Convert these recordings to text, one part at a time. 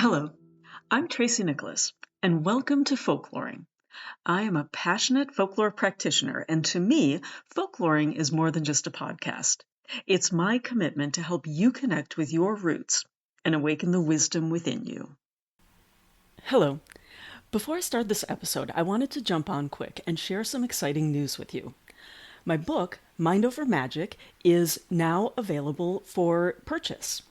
Hello, I'm Tracy Nicholas, and welcome to Folkloring. I am a passionate folklore practitioner, and to me, folkloring is more than just a podcast. It's my commitment to help you connect with your roots and awaken the wisdom within you. Hello. Before I start this episode, I wanted to jump on quick and share some exciting news with you. My book, Mind Over Magic, is now available for purchase.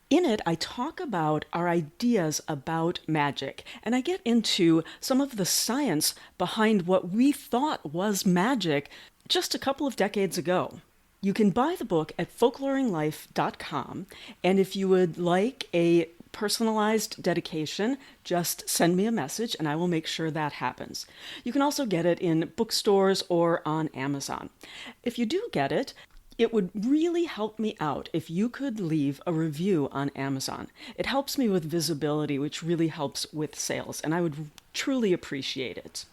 In it, I talk about our ideas about magic, and I get into some of the science behind what we thought was magic just a couple of decades ago. You can buy the book at folkloringlife.com, and if you would like a personalized dedication, just send me a message and I will make sure that happens. You can also get it in bookstores or on Amazon. If you do get it, it would really help me out if you could leave a review on Amazon. It helps me with visibility, which really helps with sales, and I would truly appreciate it.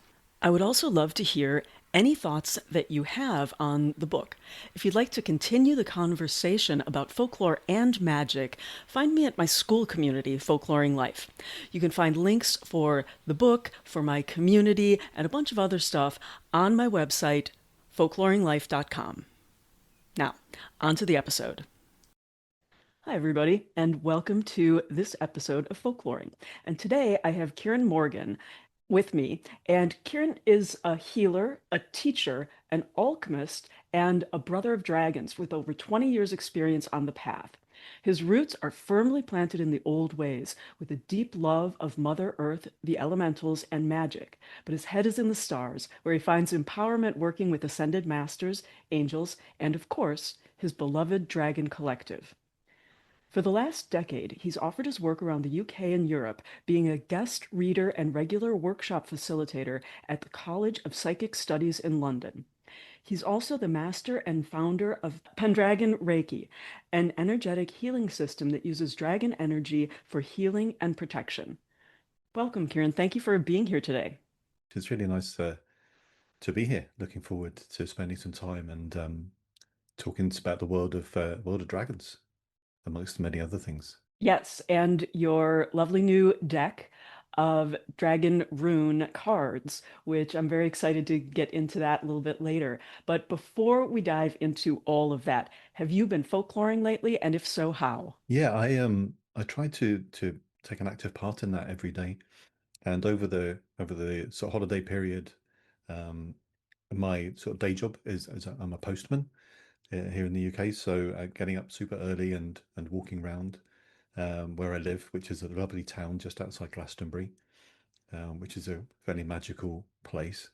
I would also love to hear any thoughts that you have on the book. If you'd like to continue the conversation about folklore and magic, find me at my school community, Folkloring Life. You can find links for the book, for my community, and a bunch of other stuff on my website, folkloringlife.com. Now, on to the episode. Hi, everybody, and welcome to this episode of Folkloring. And today I have Kieron Morgan with me. And Kieron is a healer, a teacher, an alchemist, and a brother of dragons with over 20 years' experience on the path. His roots are firmly planted in the old ways, with a deep love of Mother Earth, the elementals, and magic. But his head is in the stars, where he finds empowerment working with ascended masters, angels, and, of course, his beloved dragon collective. For the last decade, he's offered his work around the UK and Europe, being a guest reader and regular workshop facilitator at the College of Psychic Studies in London. He's also the master and founder of Pendragon Reiki, an energetic healing system that uses dragon energy for healing and protection. Welcome, Kieron. Thank you for being here today. It's really nice to be here. Looking forward to spending some time and talking about the world of dragons, amongst many other things. Yes, and your lovely new deck of Dragon Rune cards, which I'm very excited to get into that a little bit later. But before we dive into all of that, have you been folkloring lately? And if so, how? Yeah, I try to take an active part in that every day, and over the sort of holiday period, um, my sort of day job is I'm a postman here in the UK, so getting up super early and walking around where I live, which is a lovely town just outside Glastonbury, which is a fairly magical place.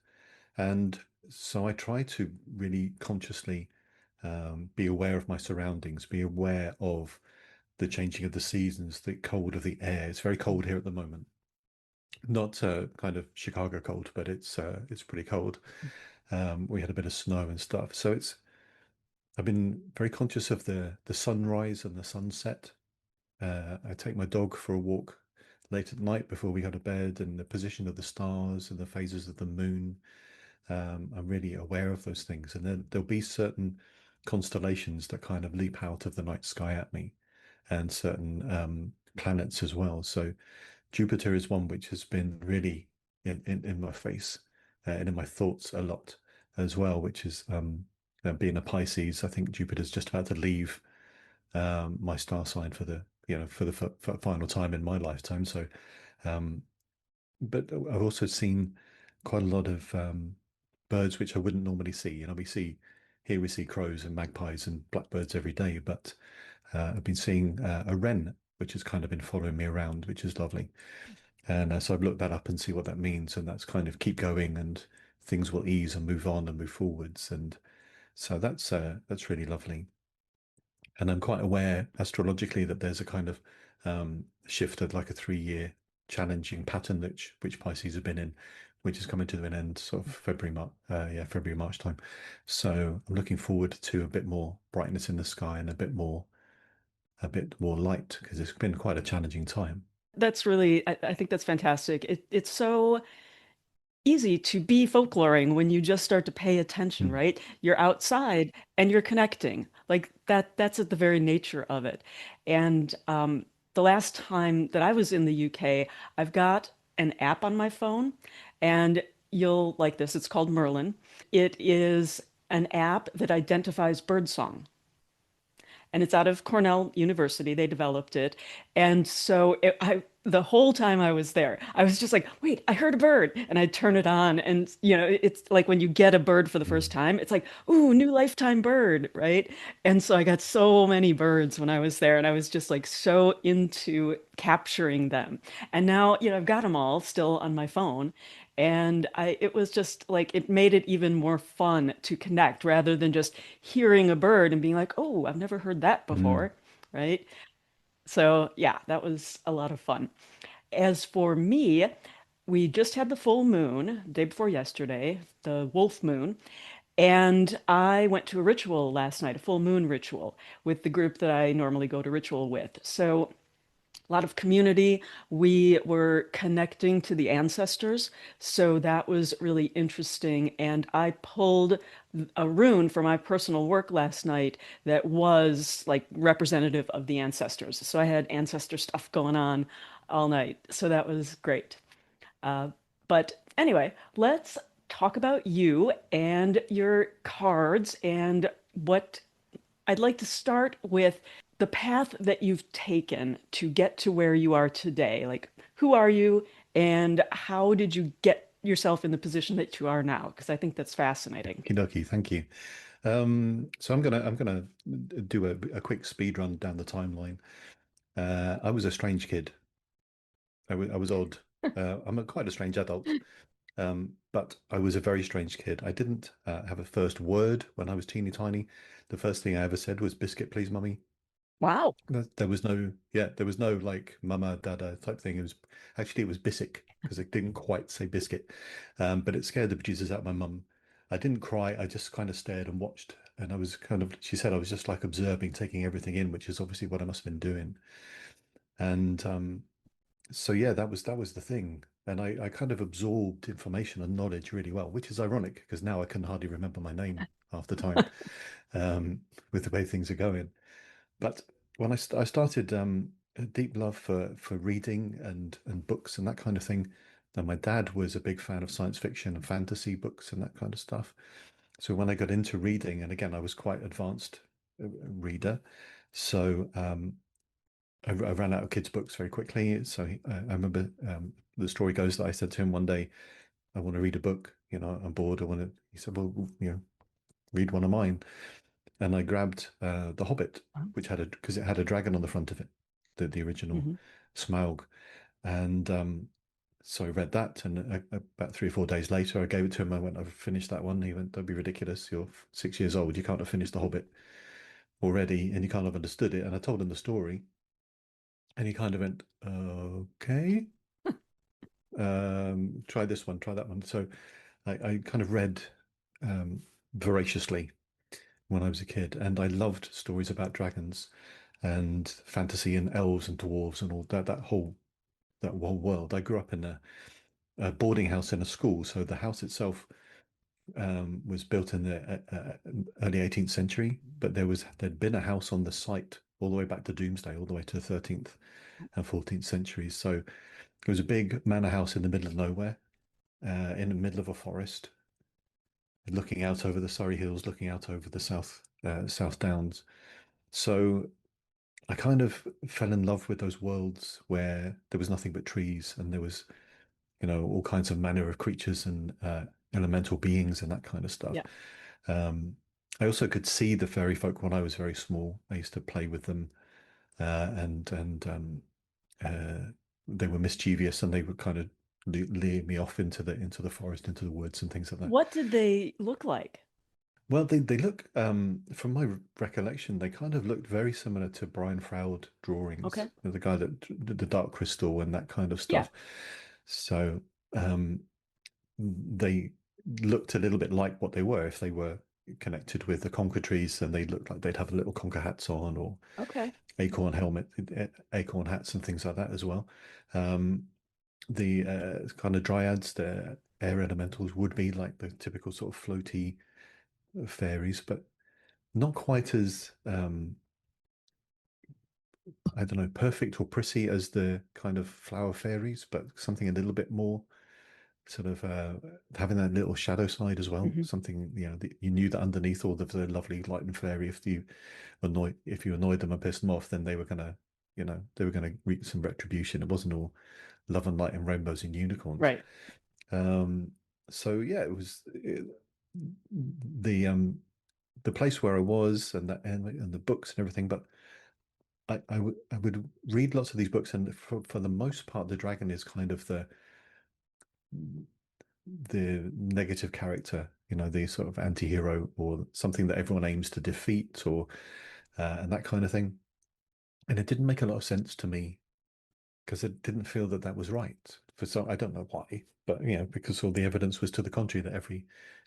And so I try to really consciously be aware of my surroundings, be aware of the changing of the seasons, the cold of the air. It's very cold here at the moment. Not kind of Chicago cold, but it's pretty cold. We had a bit of snow and stuff, so I've been very conscious of the sunrise and the sunset. I take my dog for a walk late at night before we go to bed, and the position of the stars and the phases of the moon. I'm really aware of those things, and then there'll be certain constellations that kind of leap out of the night sky at me, and certain planets as well. So Jupiter is one which has been really in my face and in my thoughts a lot as well, which is being a Pisces. I think Jupiter's just about to leave my star sign for the for final time in my lifetime. So, um, but I've also seen quite a lot of birds which I wouldn't normally see. We see crows and magpies and blackbirds every day, but I've been seeing a wren, which has kind of been following me around, which is lovely. And so I've looked that up and see what that means, and that's kind of keep going, and things will ease and move on and move forwards, and so that's really lovely. And I'm quite aware astrologically that there's a kind of shift of like a 3-year challenging pattern which Pisces have been in, which is coming to an end sort of February, March time. So I'm looking forward to a bit more brightness in the sky and a bit more light, because it's been quite a challenging time. That's really, I think that's fantastic. It's so easy to be folkloring when you just start to pay attention, Mm. right? You're outside and you're connecting. Like that's at the very nature of it. And the last time that I was in the UK, I've got an app on my phone, and you'll like this. It's called Merlin. It is an app that identifies birdsong, and it's out of Cornell University. They developed it. And so the whole time I was there, I was just like, wait, I heard a bird. And I'd turn it on. And, it's like when you get a bird for the first Mm. time, it's like, ooh, new lifetime bird, right? And so I got so many birds when I was there. And I was just like so into capturing them. And now, I've got them all still on my phone. And it was just like, it made it even more fun to connect rather than just hearing a bird and being like, oh, I've never heard that Mm. before, right? So, yeah, that was a lot of fun. As for me, we just had the full moon day before yesterday, the wolf moon, and I went to a ritual last night, a full moon ritual with the group that I normally go to ritual with. So a lot of community. We were connecting to the ancestors, so that was really interesting. And I pulled a rune for my personal work last night that was like representative of the ancestors. So I had ancestor stuff going on all night. So that was great. Uh, but anyway, let's talk about you and your cards and what I'd like to start with the path that you've taken to get to where you are today. Like, who are you and how did you get yourself in the position that you are now? Because I think that's fascinating. Okie thank you. So I'm gonna do a quick speed run down the timeline. I was a strange kid. I was odd. I'm quite a strange adult, but I was a very strange kid. I didn't have a first word when I was teeny tiny. The first thing I ever said was "biscuit, please, mummy." Wow. There was no, yeah, there was no like mama, dada type thing. It was Bissic because it didn't quite say biscuit, but it scared the bejesus out of my mum. I didn't cry. I just kind of stared and watched, and I was kind of. She said I was just like observing, taking everything in, which is obviously what I must have been doing. And so yeah, that was the thing, and I kind of absorbed information and knowledge really well, which is ironic because now I can hardly remember my name half the time, with the way things are going. But when I started a deep love for reading and books and that kind of thing, and my dad was a big fan of science fiction and fantasy books and that kind of stuff. So when I got into reading, and again, I was quite advanced reader, so I ran out of kids' books very quickly. So I remember the story goes that I said to him one day, "I want to read a book. I'm bored. I want to." He said, "Well, read one of mine." And I grabbed The Hobbit, which because it had a dragon on the front of it, the original Mhm. Smaug, and so I read that, and about 3 or 4 days later, I gave it to him. I went, "I've finished that one." He went, "Don't be ridiculous. You're 6 years old. You can't have finished The Hobbit already, and you can't have understood it." And I told him the story, and he kind of went, "Okay, try this one, try that one." So I kind of read um, voraciously when I was a kid, and I loved stories about dragons and fantasy and elves and dwarves and all that whole world. I grew up in a boarding house in a school, so the house itself was built in the early 18th century, but there'd been a house on the site all the way back to Doomsday, all the way to the 13th and 14th centuries. So it was a big manor house in the middle of nowhere, in the middle of a forest, looking out over the Surrey Hills, looking out over the South Downs. So I kind of fell in love with those worlds where there was nothing but trees and there was, all kinds of manner of creatures and elemental beings and that kind of stuff. Yeah. Um, I also could see the fairy folk when I was very small. I used to play with them, and uh, they were mischievous and they would kind of lead me off into the forest, into the woods and things like that. What did they look like? Well, they look, from my recollection, they kind of looked very similar to Brian Froud drawings, Okay. the guy that did the Dark Crystal and that kind of Yeah. stuff. So um, they looked a little bit like what they were if they were connected with the conker trees, and they looked like they'd have little conker hats on or Okay. acorn helmet, acorn hats and things like that as well. Um, the kind of dryads, the air elementals would be like the typical sort of floaty fairies, but not quite as I don't know, perfect or prissy as the kind of flower fairies, but something a little bit more sort of having that little shadow side as well. Hmm. Something, that you knew that underneath all of the lovely light and fairy, if you annoyed them and pissed them off, then they were gonna reap some retribution. It wasn't all love and light and rainbows and unicorns. Right. Um, so yeah, the the place where I was and the books and everything, but I would read lots of these books, and for the most part, the dragon is kind of the negative character, the sort of anti-hero or something that everyone aims to defeat, or and that kind of thing. And it didn't make a lot of sense to me because it didn't feel that that was right. For some, I don't know why, but because all the evidence was to the contrary, that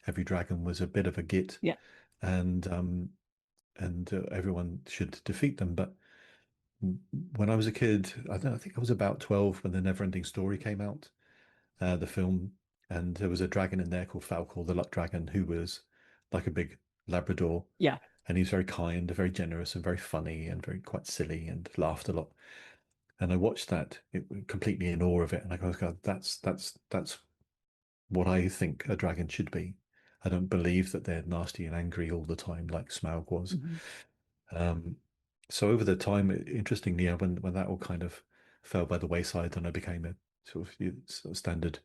every dragon was a bit of a git, Yeah. and everyone should defeat them. But when I was a kid, I don't know, I think I was about 12 when the Neverending Story came out, the film, and there was a dragon in there called Falcor, the Luck Dragon, who was like a big Labrador, Yeah. and he's very kind, very generous, and very funny, and very quite silly, and laughed a lot. And I watched that, completely in awe of it, and I was going, that's what I think a dragon should be. I don't believe that they're nasty and angry all the time like Smaug was. Hmm. Um, so over the time, interestingly, when that all kind of fell by the wayside, and I became a sort of standard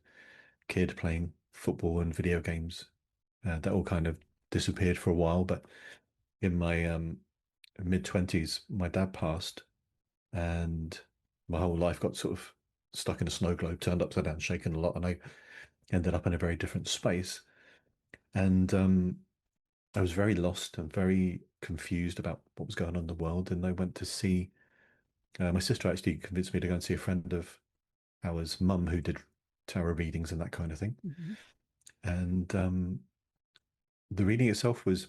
kid playing football and video games, that all kind of disappeared for a while. But in my mid-20s, my dad passed, and my whole life got sort of stuck in a snow globe, turned upside down, shaken a lot, and I ended up in a very different space. And I was very lost and very confused about what was going on in the world. And I went to see my sister actually convinced me to go and see a friend of ours, mum, who did tarot readings and that kind of thing. Hmm. And the reading itself was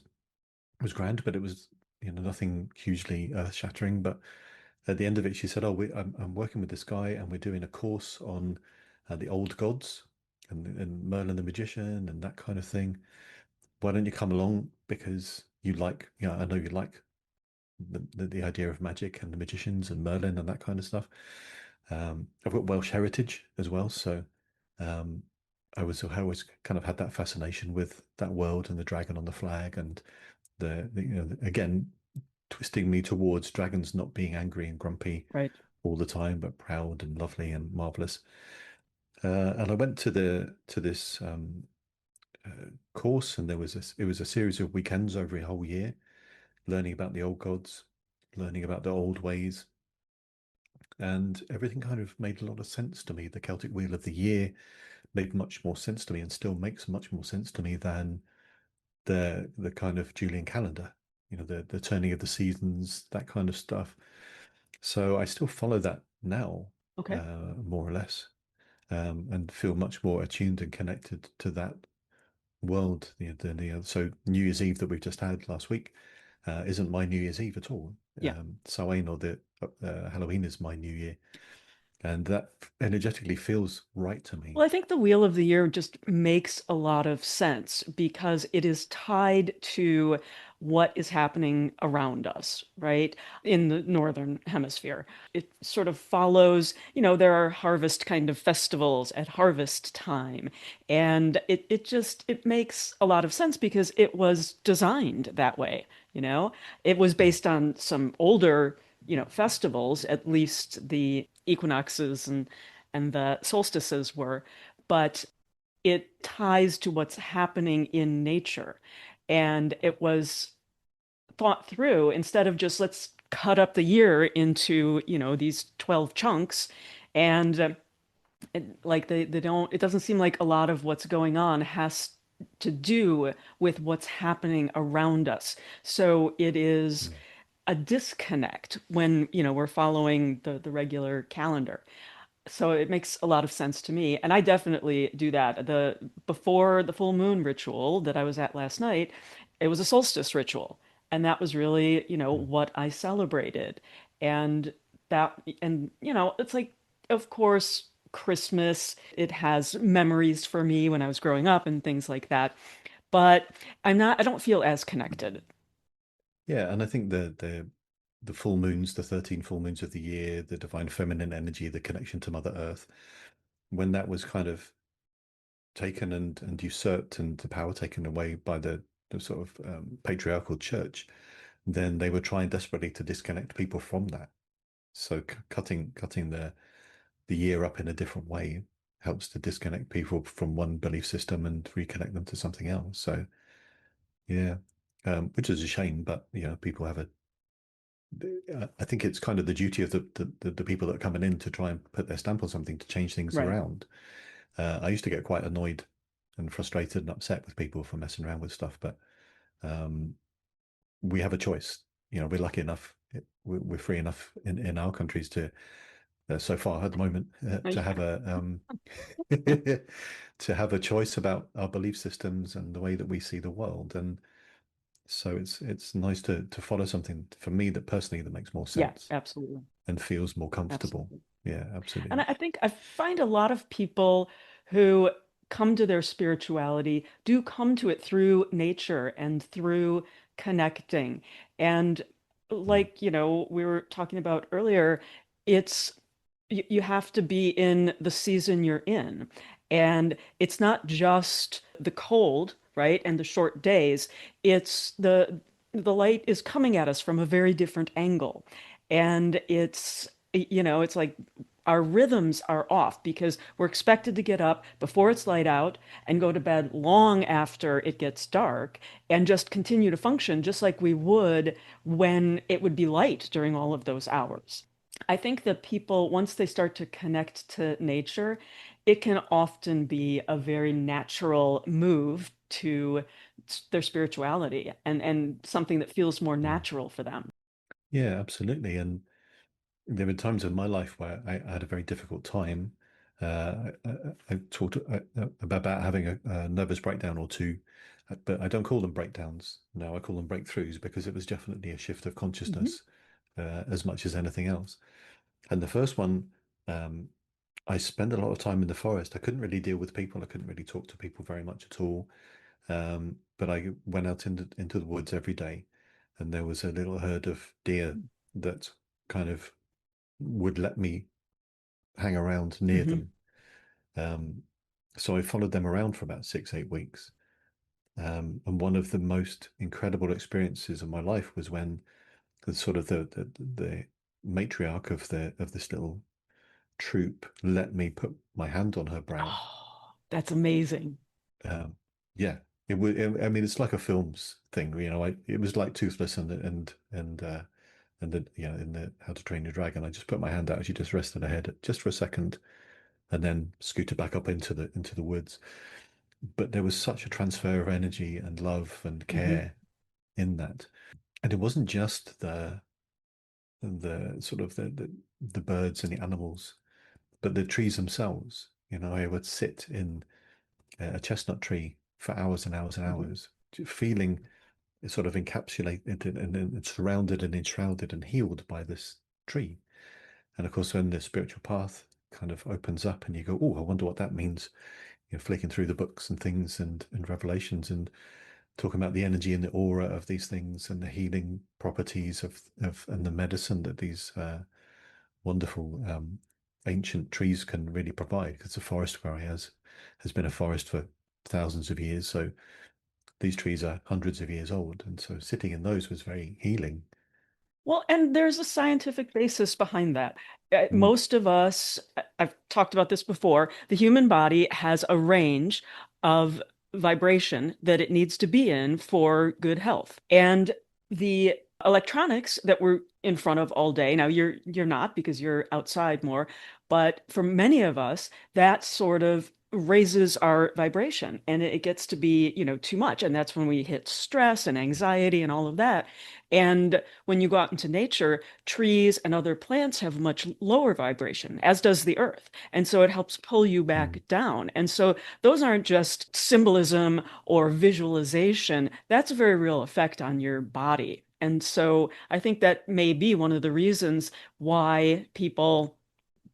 grand, but it was nothing hugely earth shattering. But at the end of it, she said, "Oh, I'm working with this guy, and we're doing a course on the old gods and Merlin the magician and that kind of thing. Why don't you come along? Because I know you like the idea of magic and the magicians and Merlin and that kind of stuff. I've got Welsh heritage as well, so um, I always kind of had that fascination with that world and the dragon on the flag, and again twisting me towards dragons not being angry and grumpy Right. all the time, but proud and lovely and marvelous. And I went to this course, and it was a series of weekends over a whole year, learning about the old gods, learning about the old ways, and everything kind of made a lot of sense to me. The Celtic Wheel of the Year made much more sense to me, and still makes much more sense to me than the kind of Julian calendar. The turning of the seasons, that kind of stuff. So I still follow that now, Okay. more or less, and feel much more attuned and connected to that world. So New Year's Eve that we've just had last week isn't my New Year's Eve at all. Yeah. Samhain, or the Halloween, is my New Year, and that energetically feels right to me. Well, I think the Wheel of the Year just makes a lot of sense because it is tied to what is happening around us, right? In the Northern Hemisphere. It sort of follows, there are harvest kind of festivals at harvest time. And it makes a lot of sense because it was designed that way, you know? It was Mm. based on some older, festivals, at least the equinoxes and the solstices were, but it ties to what's happening in nature. And it was thought through instead of just let's cut up the year into, these 12 chunks. And like they don't, it doesn't seem like a lot of what's going on has to do with what's happening around us. So it is Mm. a disconnect when, we're following the regular calendar. So it makes a lot of sense to me. And I definitely do that. The before the full moon ritual that I was at last night, it was a solstice ritual. And that was really, Mm. what I celebrated. And it's like, of course, Christmas, it has memories for me when I was growing up and things like that. But I don't feel as connected. Yeah, and I think the full moons, the 13 full moons of the year, the divine feminine energy, the connection to Mother Earth, when that was kind of taken and usurped and the power taken away by the sort of patriarchal church, then they were trying desperately to disconnect people from that. So cutting the year up in a different way helps to disconnect people from one belief system and reconnect them to something else. So yeah, which is a shame, but people have a. I think it's kind of the duty of the people that are coming in to try and put their stamp on something to change things Right. around. I used to get quite annoyed and frustrated and upset with people for messing around with stuff, but we have a choice. We're lucky enough, we're free enough in our countries to, so far at the moment, to have a to have a choice about our belief systems and the way that we see the world. And so it's nice to follow something for me that personally that makes more Yeah, sense absolutely. and feels more comfortable. Absolutely. Yeah, And absolutely. I think I find a lot of people who come to their spirituality do come to it through nature and through connecting. And Mm, like, we were talking about earlier, it's you have to be in the season you're in. And it's not just the cold, right? And the short days. It's the light is coming at us from a very different angle. And it's like our rhythms are off because we're expected to get up before it's light out and go to bed long after it gets dark and just continue to function just like we would when it would be light during all of those hours. I think that people, once they start to connect to nature, it can often be a very natural move to their spirituality and something that feels more mm. natural for them. Yeah, absolutely. And there were times in my life where I had a very difficult time. I talked about having a nervous breakdown or two, but I don't call them breakdowns. No, I call them breakthroughs because it was definitely a shift of Mhm. consciousness as much as anything else. And the first one, um, I spent a lot of time in the forest. I couldn't really deal with people. I couldn't really talk to people very much at all. But I went out into the woods every day, and there was a little herd of deer that kind of would let me hang around near Mhm. them. Um, so I followed them around for about 6, 8 weeks. And one of the most incredible experiences of my life was when the sort of the matriarch of this little troop let me put my hand on her brow. Oh, that's amazing. Um, yeah, it was. I mean, it's like a film's thing. It was like Toothless and the in the How to Train Your Dragon. I just put my hand out. She just rested her head just for a second, and then scooted back up into the woods. But there was such a transfer of energy and love and Mhm. care in that, and it wasn't just the sort of the birds and the animals, but the trees themselves. I would sit in a chestnut tree for hours and hours and Mhm. hours, feeling sort of encapsulated and surrounded and enshrouded and healed by this tree. And of course, when the spiritual path kind of opens up and you go, oh, I wonder what that means, flicking through the books and things and revelations and talking about the energy and the aura of these things and the healing properties of and the medicine that these wonderful ancient trees can really provide, because the forest where I has been a forest for thousands of years. So these trees are hundreds of years old. And so sitting in those was very healing. Well, and there's a scientific basis behind that. Mm, Most of us, I've talked about this before, the human body has a range of vibration that it needs to be in for good health. And the electronics that we're in front of all day, now you're not because you're outside more, but for many of us, that sort of raises our vibration and it gets to be, too much. And that's when we hit stress and anxiety and all of that. And when you go out into nature, trees and other plants have much lower vibration, as does the earth. And so it helps pull you mm, back down. And so those aren't just symbolism or visualization, that's a very real effect on your body. And so I think that may be one of the reasons why people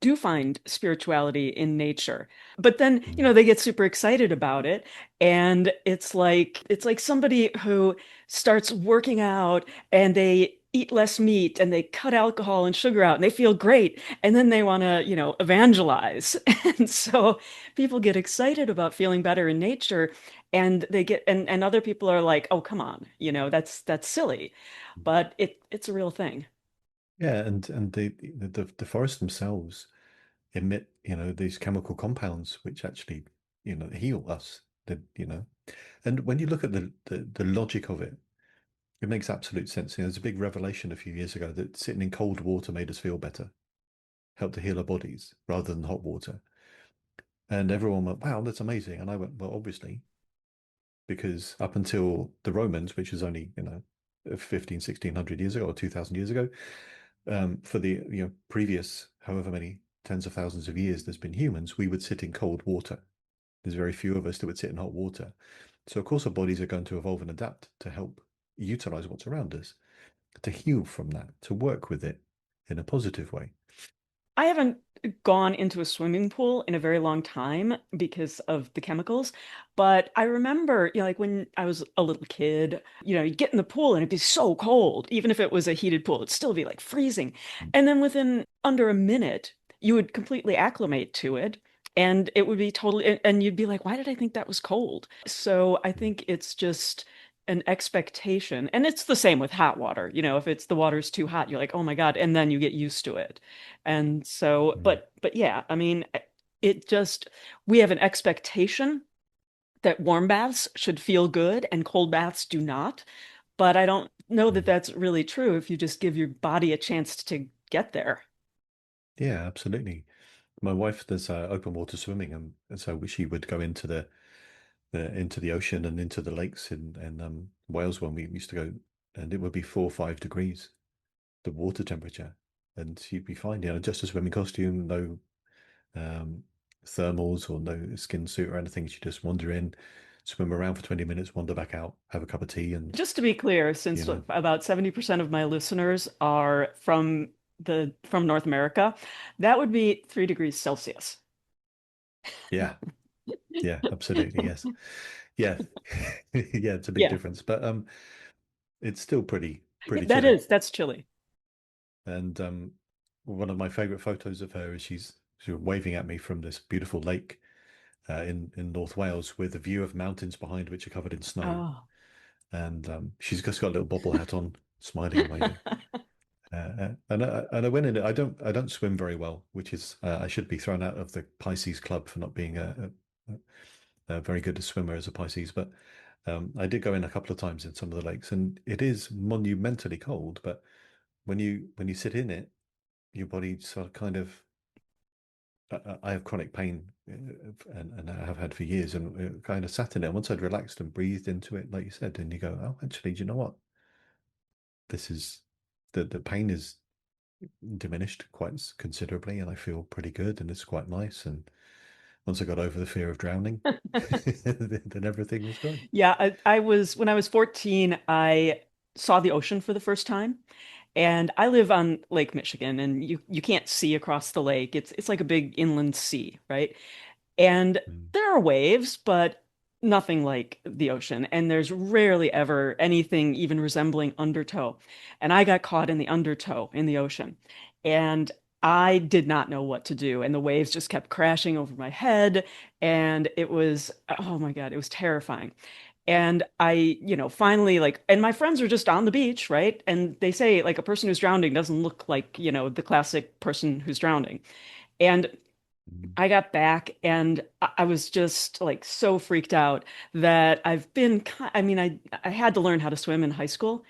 do find spirituality in nature. But then, mm, they get super excited about it and it's like somebody who starts working out and they eat less meat and they cut alcohol and sugar out and they feel great. And then they want to, evangelize. And so people get excited about feeling better in nature and they get and other people are like, oh, come on, that's silly. But it's a real thing. Yeah, and the forests themselves emit, these chemical compounds which actually, heal us. And when you look at the logic of it, it makes absolute sense. There's a big revelation a few years ago that sitting in cold water made us feel better, helped to heal our bodies rather than hot water. And everyone went, wow, that's amazing. And I went, well, obviously, because up until the Romans, which is only, 15, 1600 years ago or 2000 years ago, for the previous however many tens of thousands of years there's been humans, we would sit in cold water. There's very few of us that would sit in hot water. So of course our bodies are going to evolve and adapt to help utilize what's around us, to heal from that, to work with it in a positive way. I haven't gone into a swimming pool in a very long time because of the chemicals, but I remember, like when I was a little kid, you'd get in the pool and it'd be so cold. Even if it was a heated pool, it'd still be like freezing. And then within under a minute, you would completely acclimate to it. And it would be totally, and you'd be like, why did I think that was cold? So I think it's just an expectation. And it's the same with hot water. If it's the water's too hot, you're like, oh my God. And then you get used to it. And so, Mm. but yeah, I mean, it just, we have an expectation that warm baths should feel good and cold baths do not. But I don't know that Mm. that's really true if you just give your body a chance to get there. Yeah, absolutely. My wife does open water swimming, and so she would go into the ocean and into the lakes in Wales when we used to go, and it would be 4 or 5 degrees, the water temperature, and she'd be fine, just a swimming costume, no um, thermals or no skin suit or anything. She'd just wander in, swim around for 20 minutes, wander back out, have a cup of tea, and Just to be clear, you since know, about 70% of my listeners are from North America, that would be 3 degrees Celsius. yeah, yeah, absolutely, yes, yeah, yeah. It's a big Yeah, difference, but it's still pretty that chilly. is, that's chilly. And one of my favorite photos of her is she's waving at me from this beautiful lake in North Wales with a view of mountains behind which are covered in snow. Oh. And she's just got a little bobble hat on, smiling and waving. And I went in it. I don't swim very well, which is I should be thrown out of the Pisces club for not being a very good a swimmer as a Pisces. But I did go in a couple of times in some of the lakes, and it is monumentally cold. But when you sit in it, your body sort of kind of I have chronic pain and I have had for years, and it kind of sat in it. And once I'd relaxed and breathed into it, like you said, and you go, oh, actually, do you know what? This is the pain is diminished quite considerably, and I feel pretty good, and it's quite nice. And once I got over the fear of drowning, then everything was good. Yeah, I was when I was 14, I saw the ocean for the first time. And I live on Lake Michigan and you can't see across the lake. It's like a big inland sea, right? And Mm. there are waves, but nothing like the ocean. And there's rarely ever anything even resembling undertow. And I got caught in the undertow in the ocean. And I did not know what to do. And the waves just kept crashing over my head. And it was, oh my God, it was terrifying. And I, finally and my friends are just on the beach, right? And they say like a person who's drowning doesn't look like, the classic person who's drowning. And Mm. I got back and I was just like so freaked out that I mean, I had to learn how to swim in high school,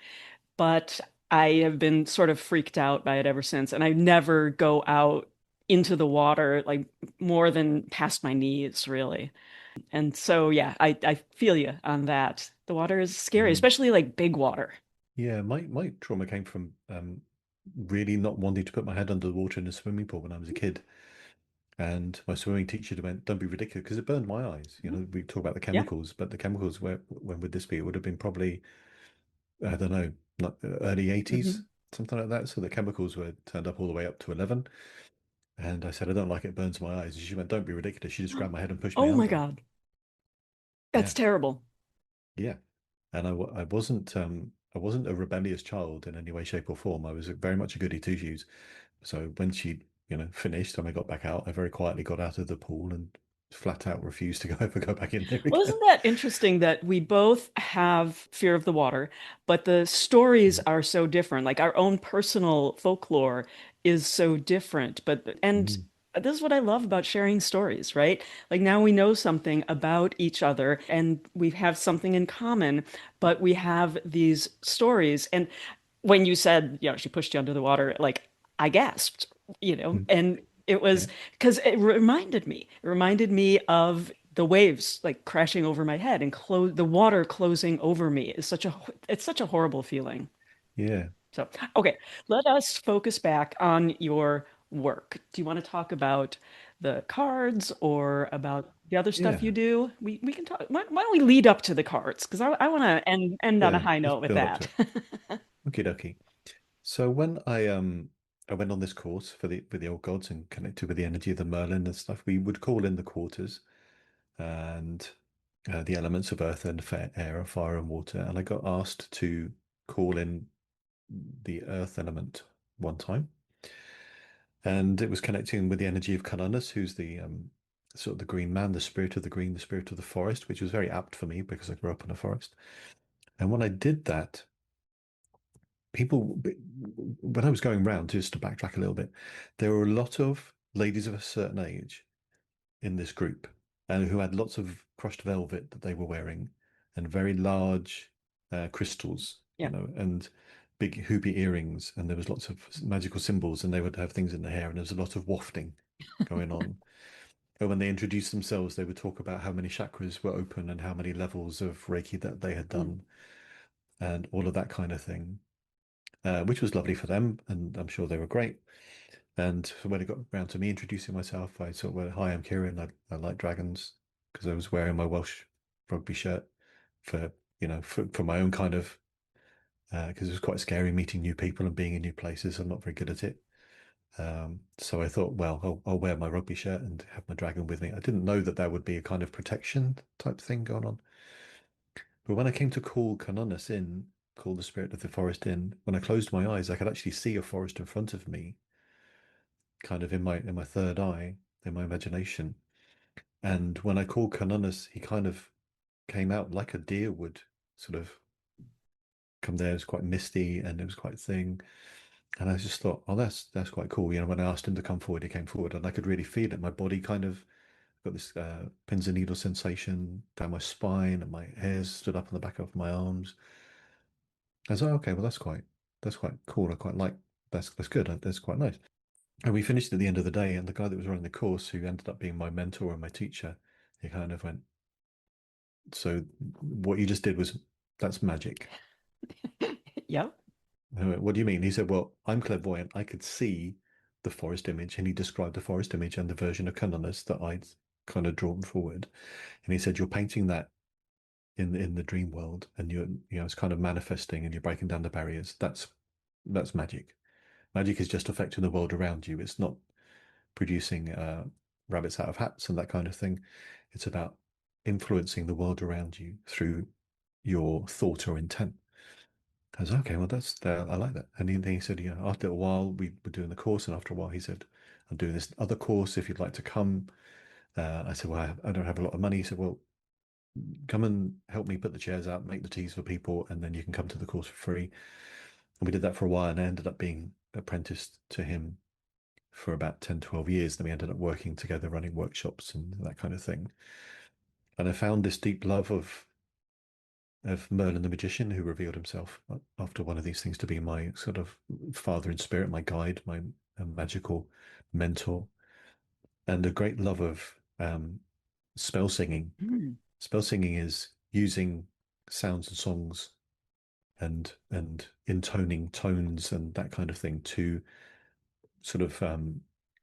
but I have been sort of freaked out by it ever since. And I never go out into the water like more than past my knees, really. And so, yeah, I feel you on that. The water is scary, Mm. especially like big water. Yeah, my trauma came from really not wanting to put my head under the water in a swimming pool when I was a kid. And my swimming teacher went, "Don't be ridiculous," because it burned my eyes. We talk about the Yeah. chemicals, but the chemicals were when would this be? It would have been probably I don't know, not early 80s, Hmm. something like that. So the chemicals were turned up all the way up to 11. And I said, "I don't like it, it burns my eyes." And she went, "Don't be ridiculous." She just grabbed my head and pushed me Oh out my there. God. Yeah, That's terrible. yeah. And I wasn't. I wasn't a rebellious child in any way, shape, or form. I was very much a goody two shoes. So when she, finished and I got back out, I very quietly got out of the pool and flat out refused to ever go back in there Well, again. isn't that interesting that we both have fear of the water, but the stories Mm, are so different. Like our own personal folklore is so different. And mm, this is what I love about sharing stories, right? Like now we know something about each other and we have something in common, but we have these stories. And when you said, she pushed you under the water, like I gasped, mm. and it was Yeah, because it reminded me of the waves like crashing over my head and the water closing over me is it's such a horrible feeling. yeah, So, okay, let us focus back on your work. Do you want to talk about the cards or about the other stuff you yeah. do? We can talk. Why don't we lead up to the cards? Because I want to end on a Yeah, high let's note with build up to that. it. Okie dokie. So when I went on this course for the with the old gods and connected with the energy of the Merlin and stuff, we would call in the quarters and the elements of earth and air, fire and water. And I got asked to call in the earth element one time, and it was connecting with the energy of Canonus, who's the sort of the green man, the spirit of the green, the spirit of the forest, which was very apt for me because I grew up in a forest. And when I did that, people, when I was going round, just to backtrack a little bit, there were a lot of ladies of a certain age in this group and who had lots of crushed velvet that they were wearing and very large crystals, Yeah. and big hoopy earrings. And there was lots of magical symbols and they would have things in their hair and there was a lot of wafting going on. And when they introduced themselves, they would talk about how many chakras were open and how many levels of Reiki that they had Mm. done and all of that kind of thing, which was lovely for them. And I'm sure they were great. And when it got around to me introducing myself, I sort of went, "Hi, I'm Kieron. I like dragons," because I was wearing my Welsh rugby shirt for, for my own kind of, because it was quite scary meeting new people and being in new places. I'm not very good at it. So I thought, well, I'll wear my rugby shirt and have my dragon with me. I didn't know that would be a kind of protection type thing going on. But when I came to call Canonus in, call the spirit of the forest in, when I closed my eyes, I could actually see a forest in front of me, kind of in my third eye, in my imagination. And when I called Canonus, he kind of came out like a deer would sort of come there. It was quite misty and it was quite thin. And I just thought, oh, that's quite cool. When I asked him to come forward, he came forward, and I could really feel it. My body kind of got this pins and needles sensation down my spine, and my hairs stood up on the back of my arms. I was like, okay, well, that's quite cool. I quite like that's good. That's quite nice. And we finished at the end of the day, and the guy that was running the course, who ended up being my mentor and my teacher, he kind of went, "So what you just did that's magic." Yep. I went, "What do you mean?" He said, "Well, I'm clairvoyant. I could see the forest image," and he described the forest image and the version of Canonus that I'd kind of drawn forward. And he said, "You're painting that in the dream world, and it's kind of manifesting, and you're breaking down the barriers. That's magic. Magic is just affecting the world around you. It's not producing rabbits out of hats and that kind of thing. It's about influencing the world around you through your thought or intent." I was okay. Well, I like that. And then he said, "Yeah." After a while, we were doing the course, and after a while, he said, "I'm doing this other course. If you'd like to come." I said, "Well, I don't have a lot of money." He said, "Well, come and help me put the chairs out, make the teas for people, and then you can come to the course for free." And we did that for a while, and I ended up being apprenticed to him for about 10, 12 years. Then we ended up working together, running workshops and that kind of thing. And I found this deep love of Merlin the magician, who revealed himself after one of these things to be my sort of father in spirit, my guide, my magical mentor, and a great love of spell singing. Mm. Spell singing is using sounds and songs and intoning tones and that kind of thing to sort of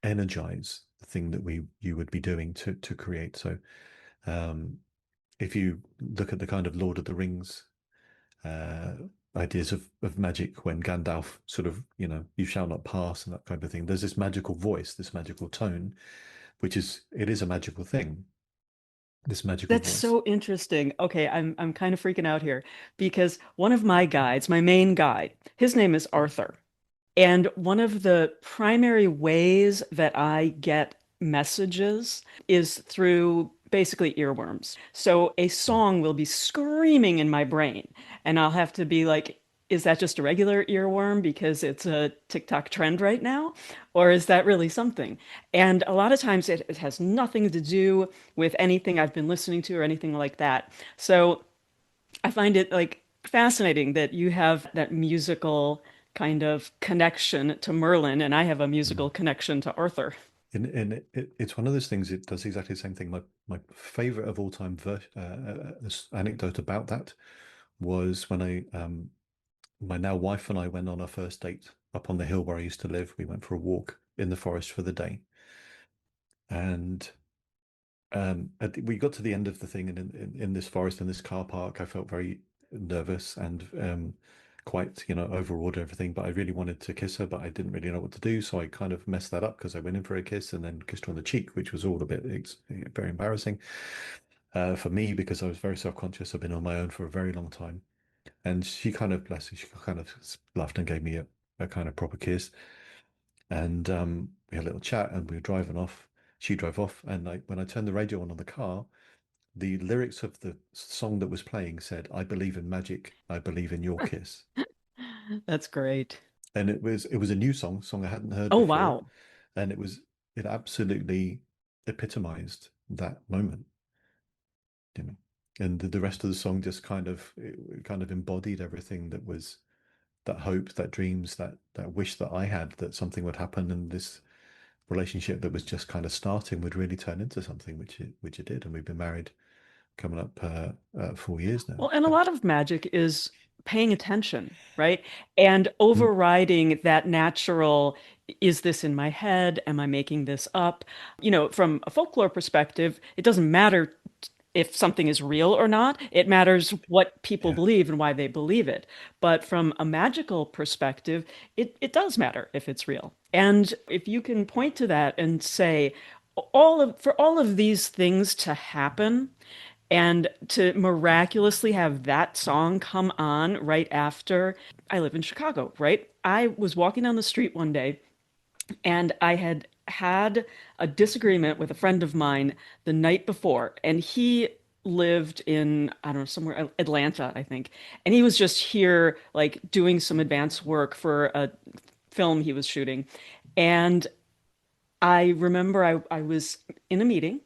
energize the thing that you would be doing to create. So um, if you look at the kind of Lord of the Rings uh, ideas of magic, when Gandalf sort of, you shall not pass and that kind of thing, there's this magical voice, this magical tone, which it is a magical thing. this magical That's voice. so interesting. Okay, I'm kind of freaking out here because one of my guides, my main guide, his name is Arthur. And one of the primary ways that I get messages is through basically earworms. So a song will be screaming in my brain, and I'll have to be like, is that just a regular earworm because it's a TikTok trend right now? Or is that really something? And a lot of times it has nothing to do with anything I've been listening to or anything like that. So I find it like fascinating that you have that musical kind of connection to Merlin, and I have a Mm. musical connection to Arthur. And it's one of those things. It does exactly the same thing. My favorite of all time anecdote about that was when I my now wife and I went on our first date up on the hill where I used to live. We went for a walk in the forest for the day, and we got to the end of the thing, and in this forest, in this car park, I felt very nervous and quite, overawed and everything. But I really wanted to kiss her, but I didn't really know what to do, so I kind of messed that up because I went in for a kiss and then kissed her on the cheek, which was all a bit very embarrassing for me because I was very self-conscious. I've been on my own for a very long time, and she kind of, bless her, she kind of laughed and gave me a kind of proper kiss. And we had a little chat, and we were driving off. She drove off, and when I turned the radio on the car, the lyrics of the song that was playing said, "I believe in magic. I believe in your kiss." That's great. And it was a new song I hadn't heard Oh, before, wow. and it absolutely epitomized that moment, you know. And the rest of the song just kind of embodied everything that was that hope, that dreams, that wish that I had that something would happen, and this relationship that was just kind of starting would really turn into something, which it did, and we've been married coming up 4 years now. Well, and a So, lot of magic is paying attention, right? And mm, overriding that natural, is this in my head? Am I making this up? From a folklore perspective, it doesn't matter if something is real or not. It matters what people yeah. believe and why they believe it. But from a magical perspective, it does matter if it's real. And if you can point to that and say, for all of these things to happen, and to miraculously have that song come on right after. I live in Chicago, right? I was walking down the street one day and I had had a disagreement with a friend of mine the night before, and he lived in, I don't know, somewhere, Atlanta, I think. And he was just here, like, doing some advanced work for a film he was shooting. And I remember I was in a meeting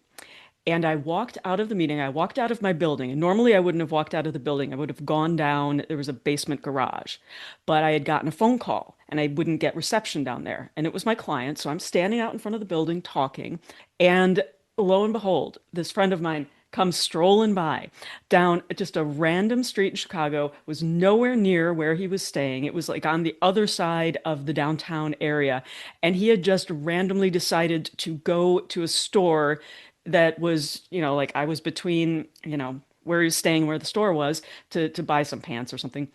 and I walked out of the meeting. I walked out of my building. And normally I wouldn't have walked out of the building. I would have gone down. There was a basement garage. But I had gotten a phone call and I wouldn't get reception down there. And it was my client. So I'm standing out in front of the building talking. And lo and behold, this friend of mine comes strolling by down just a random street in Chicago, was nowhere near where he was staying. It was like on the other side of the downtown area. And he had just randomly decided to go to a store that was, like I was between, where he was staying, where the store was, to buy some pants or something.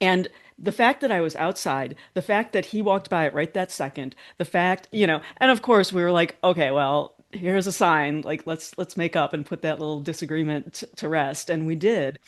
And the fact that I was outside, the fact that he walked by it right that second, the fact, and of course we were like, okay, well, here's a sign, like let's make up and put that little disagreement to rest, and we did.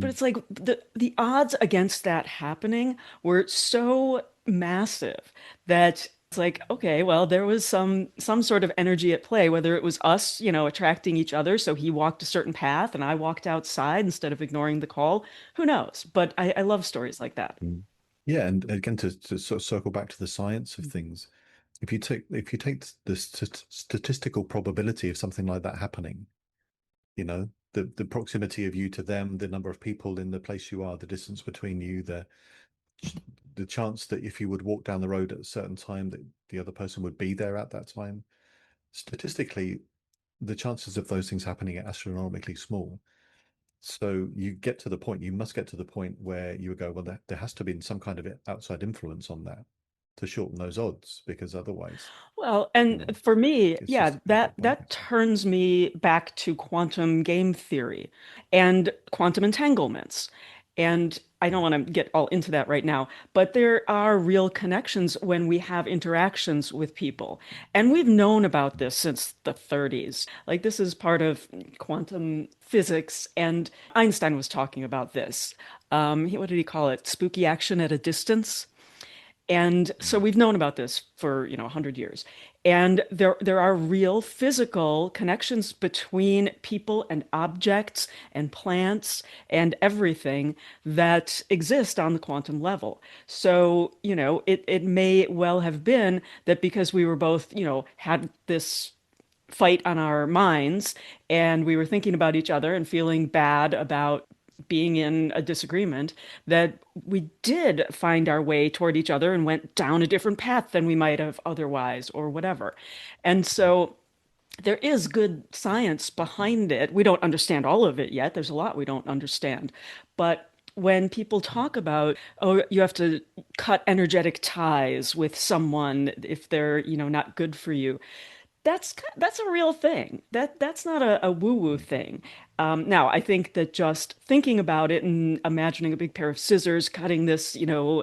But Mm. it's like the odds against that happening were so massive that it's like, okay, well, there was some sort of energy at play, whether it was us, attracting each other, so he walked a certain path and I walked outside instead of ignoring the call. Who knows? But I love stories like that. Mm. Yeah, and again, to sort of circle back to the science of things, if you take the statistical probability of something like that happening, the proximity of you to them, the number of people in the place you are, the distance between you, the chance that if you would walk down the road at a certain time, that the other person would be there at that time. Statistically, the chances of those things happening are astronomically small. So you must get to the point where you would go, well, there has to be some kind of outside influence on that to shorten those odds, because otherwise, Well, you and know, for me, it's yeah, just a that complete that blanket. turns me back to quantum game theory and quantum entanglements. And I don't want to get all into that right now, but there are real connections when we have interactions with people. And we've known about this since the 30s. Like, this is part of quantum physics, and Einstein was talking about this. What did he call it? Spooky action at a distance. And so Mm. we've known about this for, 100 years. And there are real physical connections between people and objects and plants and everything that exist on the quantum level. So, it may well have been that because we were both, had this fight on our minds and we were thinking about each other and feeling bad about being in a disagreement, that we did find our way toward each other and went down a different path than we might have otherwise, or whatever. And so there is good science behind it. We don't understand all of it yet. There's a lot we don't understand. But when people talk about, oh, you have to cut energetic ties with someone if they're, not good for you, that's a real thing. That's not a woo-woo thing. Now, I think that just thinking about it and imagining a big pair of scissors cutting this,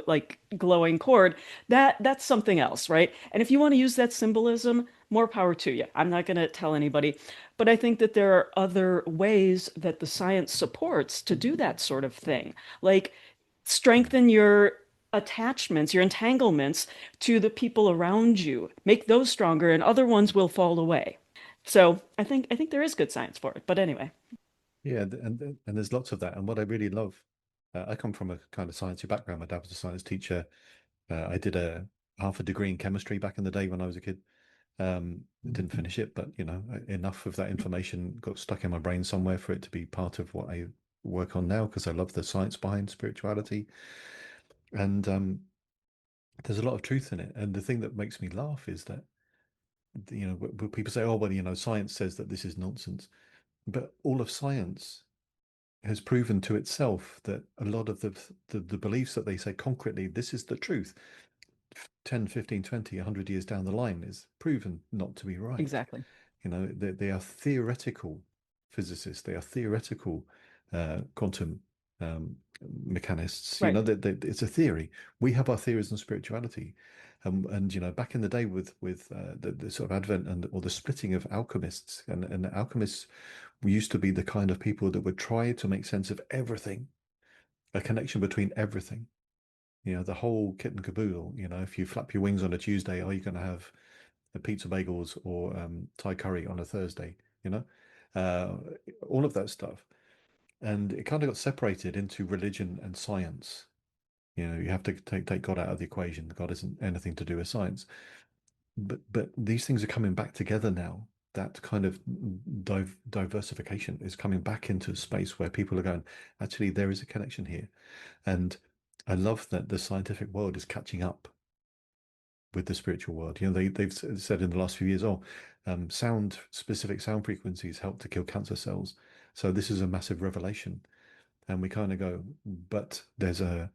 like glowing cord, that's something else, right? And if you want to use that symbolism, more power to you. I'm not going to tell anybody, but I think that there are other ways that the science supports to do that sort of thing. Like, Mm. strengthen your attachments, your entanglements to the people around you. Make those stronger and other ones will fall away. So I think there is good science for it. But anyway. Yeah, and there's lots of that. And what I really love, I come from a kind of sciencey background. My dad was a science teacher. I did a half a degree in chemistry back in the day when I was a kid. Didn't finish it, but enough of that information got stuck in my brain somewhere for it to be part of what I work on now because I love the science behind spirituality. And there's a lot of truth in it. And the thing that makes me laugh is that people say, "Oh, well, science says that this is nonsense," but all of science has proven to itself that a lot of the beliefs that they say concretely, this is the truth, 10, 15, 20, 100 years down the line is proven not to be right. Exactly. They are theoretical physicists, they are theoretical quantum um, mechanists. Right. It's a theory. We have our theories on spirituality. And back in the day with the sort of advent or the splitting of alchemists, and alchemists used to be the kind of people that would try to make sense of everything, a connection between everything. The whole kit and caboodle. If you flap your wings on a Tuesday, are you going to have a pizza bagels or Thai curry on a Thursday? You know, uh, all of that stuff, and it kind of got separated into religion and science. You have to take God out of the equation. God isn't anything to do with science. But these things are coming back together now. That kind of diversification is coming back into space where people are going, actually, there is a connection here. And I love that the scientific world is catching up with the spiritual world. They've said in the last few years, oh, specific sound frequencies help to kill cancer cells. So this is a massive revelation. And we kind of go, but there's a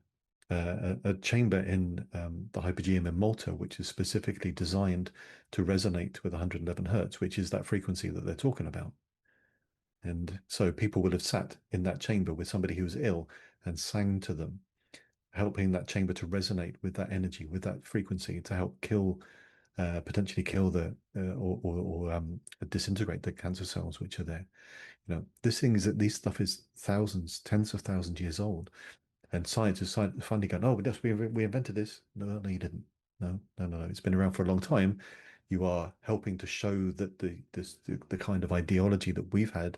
chamber in the hypogeum in Malta, which is specifically designed to resonate with 111 hertz, which is that frequency that they're talking about. And so people would have sat in that chamber with somebody who was ill and sang to them, helping that chamber to resonate with that energy, with that frequency, to help potentially kill or disintegrate the cancer cells which are there. This stuff is thousands, tens of thousands years old, and science is finally going, oh, yes, we invented this. No, no, you didn't. No, no, no, no. It's been around for a long time. You are helping to show that the kind of ideology that we've had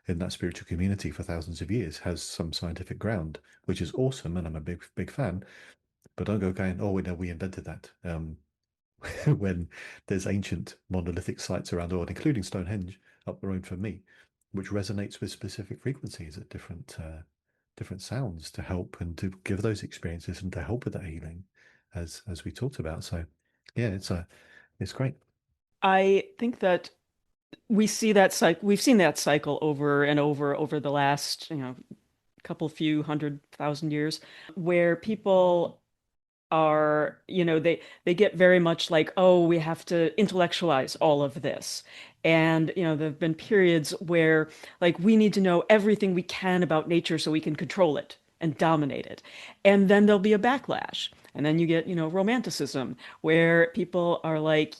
in that spiritual community for thousands of years has some scientific ground, which is awesome, and I'm a big fan. But don't go going, oh, we invented that. When there's ancient monolithic sites around the world, including Stonehenge up the road from me, which resonates with specific frequencies at different sounds to help and to give those experiences and to help with that healing, as we talked about. So, yeah, it's great. I think that we've seen that cycle over and over the last, couple few 100,000 years, where people are, they get very much like, oh, we have to intellectualize all of this. And, there have been periods where, like, we need to know everything we can about nature so we can control it. and dominate it. And then there'll be a backlash. And then you get, romanticism, where people are like,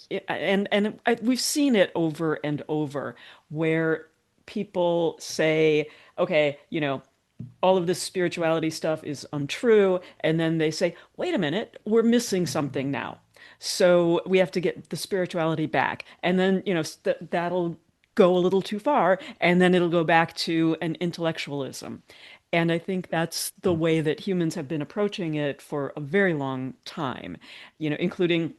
we've seen it over and over, where people say, okay, all of this spirituality stuff is untrue. And then they say, wait a minute, we're missing something now. So we have to get the spirituality back. And then, that'll go a little too far. And then it'll go back to an intellectualism. And I think that's the way that humans have been approaching it for a very long time, including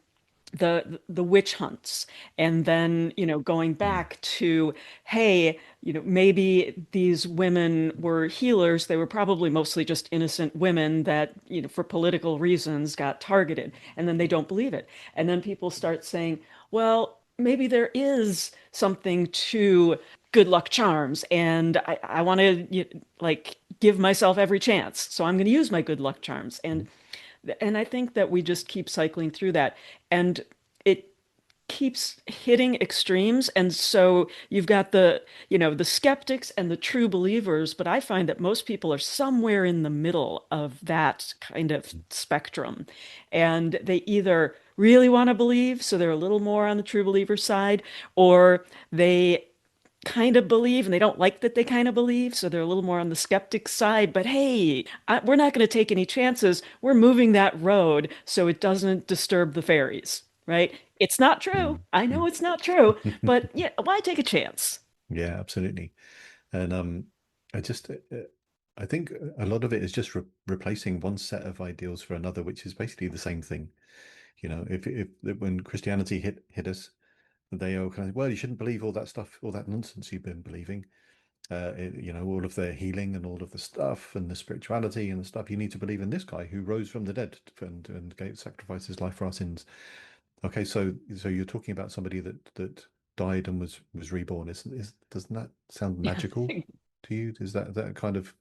the witch hunts, and then going Mm. back to, hey, maybe these women were healers. They were probably mostly just innocent women that for political reasons got targeted, and then they don't believe it. And then people start saying, well, maybe there is something to good luck charms, and I want to like give myself every chance, so I'm going to use my good luck charms. And I think that we just keep cycling through that. And it keeps hitting extremes. And so you've got the skeptics and the true believers, but I find that most people are somewhere in the middle of that kind of spectrum. And they either really want to believe, so they're a little more on the true believer side, or they kind of believe and they don't like that they kind of believe, so they're a little more on the skeptic side. But hey, we're not going to take any chances. We're moving that road so it doesn't disturb the fairies, right? It's not true. Mm. I know it's not true, but yeah, why take a chance? Yeah, absolutely. And I just I think a lot of it is just replacing one set of ideals for another, which is basically the same thing. If when Christianity hit us, they are kind of, well, you shouldn't believe all that stuff, all that nonsense you've been believing. All of the healing and all of the stuff and the spirituality and the stuff. You need to believe in this guy who rose from the dead and gave sacrificed his life for our sins. Okay, so you're talking about somebody that died and was reborn. Doesn't that sound Yeah. magical to you? Is that kind of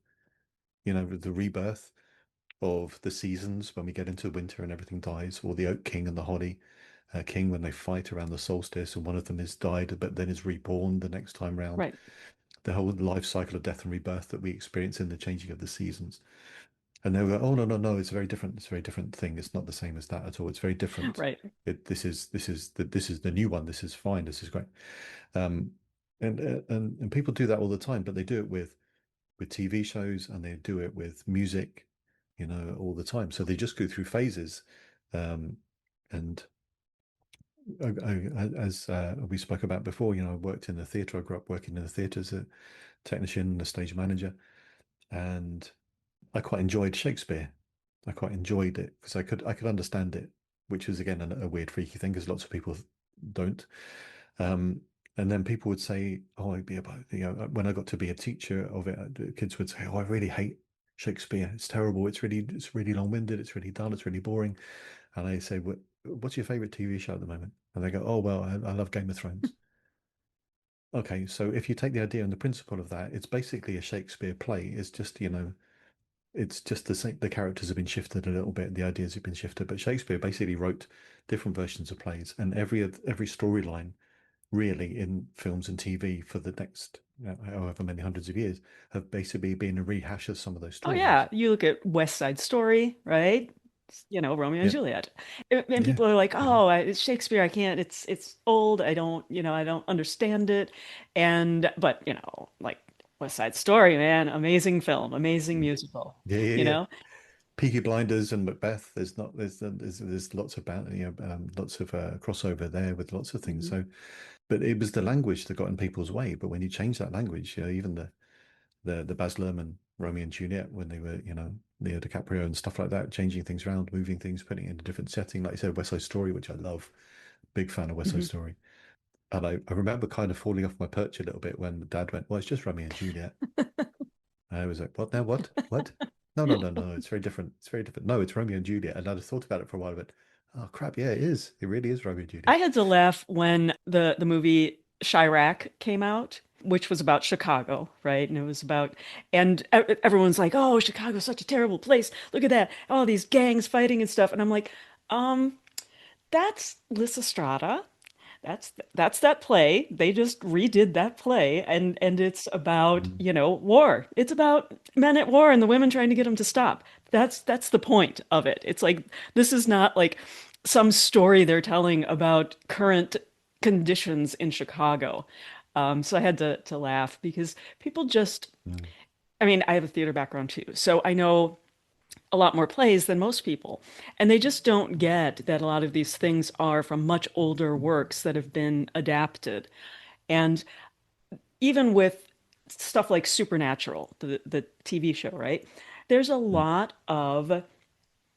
the rebirth of the seasons when we get into winter and everything dies, or the Oak King and the Holly King when they fight around the solstice and one of them is died but then is reborn the next time round. Right. The whole life cycle of death and rebirth that we experience in the changing of the seasons. And they were, oh no, no, no, it's very different. It's a very different thing. It's not the same as that at all. It's very different. Right. This is the new one. This is fine. This is great. Um, and people do that all the time, but they do it with TV shows and they do it with music, all the time. So they just go through phases. And as we spoke about before, I worked in the theatre. I grew up working in the theatre as a technician and a stage manager, and I quite enjoyed Shakespeare. I quite enjoyed it because I could understand it, which was again a weird, freaky thing because lots of people don't. Um, and then people would say, "Oh, it'd be about when I got to be a teacher of it, kids would say, "Oh, I really hate Shakespeare. It's terrible. It's really long-winded. It's really dull. It's really boring." And I say, "What's your favorite TV show at the moment?" And they go, "Oh, well, I love Game of Thrones." Okay, so if you take the idea and the principle of that, it's basically a Shakespeare play. It's just it's just the same. The characters have been shifted a little bit. The ideas have been shifted, but Shakespeare basically wrote different versions of plays, and every storyline, really, in films and TV for the next however many hundreds of years, have basically been a rehash of some of those Oh stories. yeah, you look at West Side Story, right? Romeo and Yeah, Juliet. And yeah, people are like, yeah, "Oh, it's Shakespeare. I can't. It's old. I don't understand it." And but, like West Side Story, man, amazing film, amazing musical, yeah, yeah, you yeah. know? Peaky Blinders and Macbeth. There's not there's lots of lots of crossover there with lots of things. Mhm. So, but it was the language that got in people's way. But when you change that language, even the Baz Luhrmann Romeo and Juliet when they were, Leo DiCaprio and stuff like that, changing things around, moving things, putting it in a different setting. Like I said, West Side Story, which I love, big fan of West Side Mhm. Story. And I remember kind of falling off my perch a little bit when Dad went, "Well, it's just Romeo and Juliet." And I was like, "What now? What? What? No, no, no, no. It's very different. It's very different. No, it's Romeo and Juliet." And I'd thought about it for a while, but oh crap, yeah, it is. It really is Romeo and I Juliet. had to laugh when the movie Chirac came out, which was about Chicago, right? And it was about, and everyone's like, "Oh, Chicago's such a terrible place. Look at that, all these gangs fighting and stuff." And I'm like, um, that's Lysistrata. That's that play. They just redid that play, and it's about, Mm. war. It's about men at war and the women trying to get them to stop. That's the point of it. It's like this is not like some story they're telling about current conditions in Chicago. So I had to laugh because people just, Mm. I mean, I have a theater background too, so I know a lot more plays than most people. And they just don't get that a lot of these things are from much older works that have been adapted. And even with stuff like Supernatural, the TV show, right? There's a Mm. lot of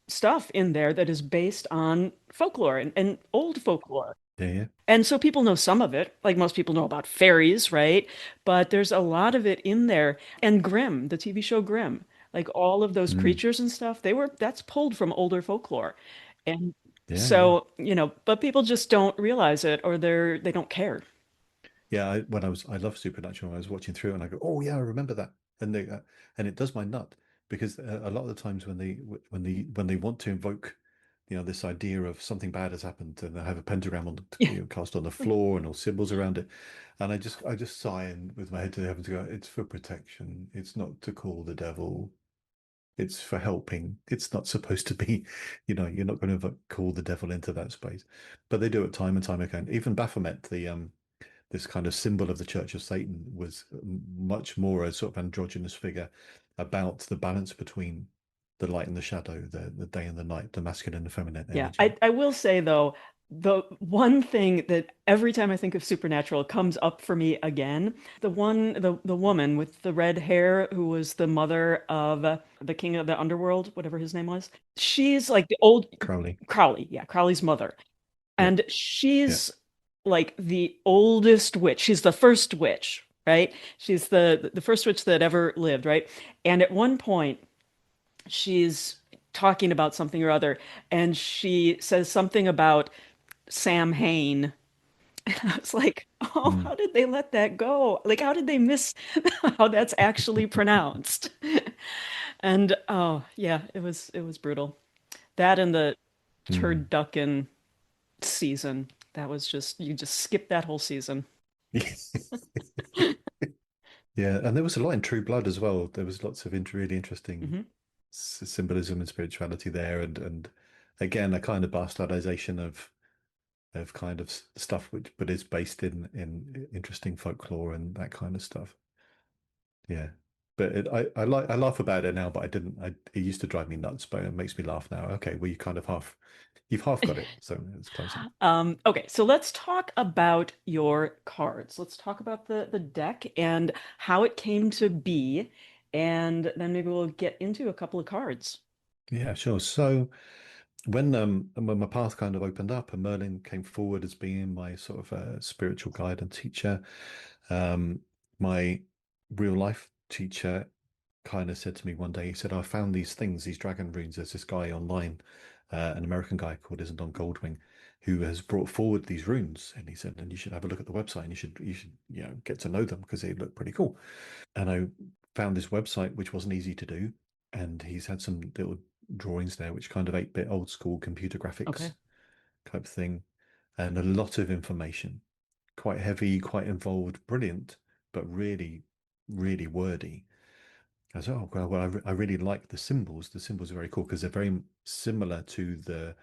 stuff in there that is based on folklore and old folklore. Yeah, yeah. And so people know some of it, like most people know about fairies, right? But there's a lot of it in there. And Grimm, the TV show Grimm, like all of those Mm. creatures and stuff, that's pulled from older folklore. And Yeah, yeah. so, but people just don't realize it or they don't care. Yeah, I love Supernatural. I was watching through and I go, oh yeah, I remember that, and and it does my nut because a lot of the times when they want to invoke, this idea of something bad has happened and they have a pentagram on Yeah. cast on the floor and all symbols around it, and I just sigh and with my head to the heavens go, it's for protection. It's not to call the devil. It's for helping. It's not supposed to be, you're not going to call the devil into that space, but they do it time and time again. Even Baphomet, the this kind of symbol of the Church of Satan was much more a sort of androgynous figure about the balance between the light and the shadow, the day and the night, the masculine and feminine Yeah, energy. I will say though, the one thing that every time I think of Supernatural comes up for me again, the woman with the red hair who was the mother of the king of the underworld, whatever his name was. She's like the old Crowley. Crowley, yeah, Crowley's mother. Yeah, And yeah. she's like the oldest witch. She's the first witch, right? She's the first witch that ever lived, right? And at one point she's talking about something or other, and she says something about Sam Hain. And I was like, oh, Mm. how did they let that go? Like, how did they miss how that's actually pronounced? And oh, yeah, it was brutal. That and the Mm. turducken season. That was just you just skip that whole season. Yeah, and there was a lot in True Blood as well. There was lots of really interesting Hmm. symbolism and spirituality there, and again a kind of bastardization of kind of stuff which but is based in interesting folklore and that kind of stuff. Yeah. But I laugh about it now, but I didn't. It used to drive me nuts, but it makes me laugh now. Okay, well, you've half got it, so it's close enough. Okay, so let's talk about your cards. Let's talk about the deck and how it came to be, and then maybe we'll get into a couple of cards. Yeah, sure. So when my path kind of opened up and Merlin came forward as being my sort of spiritual guide and teacher, um, my real life teacher kind of said to me one day, he said, I found these things, these dragon runes. There's this guy online, an American guy called Isendon Goldwing, who has brought forward these runes. And he said, and you should have a look at the website and you should get to know them because they look pretty cool. And I found this website which wasn't easy to do. And he's had some little drawings there, which kind of 8-bit old school computer graphics Okay. type thing, and a lot of information, quite heavy, quite involved, brilliant, but really, really wordy. I said, oh, well, I really like the symbols. The symbols are very cool because they're very similar to the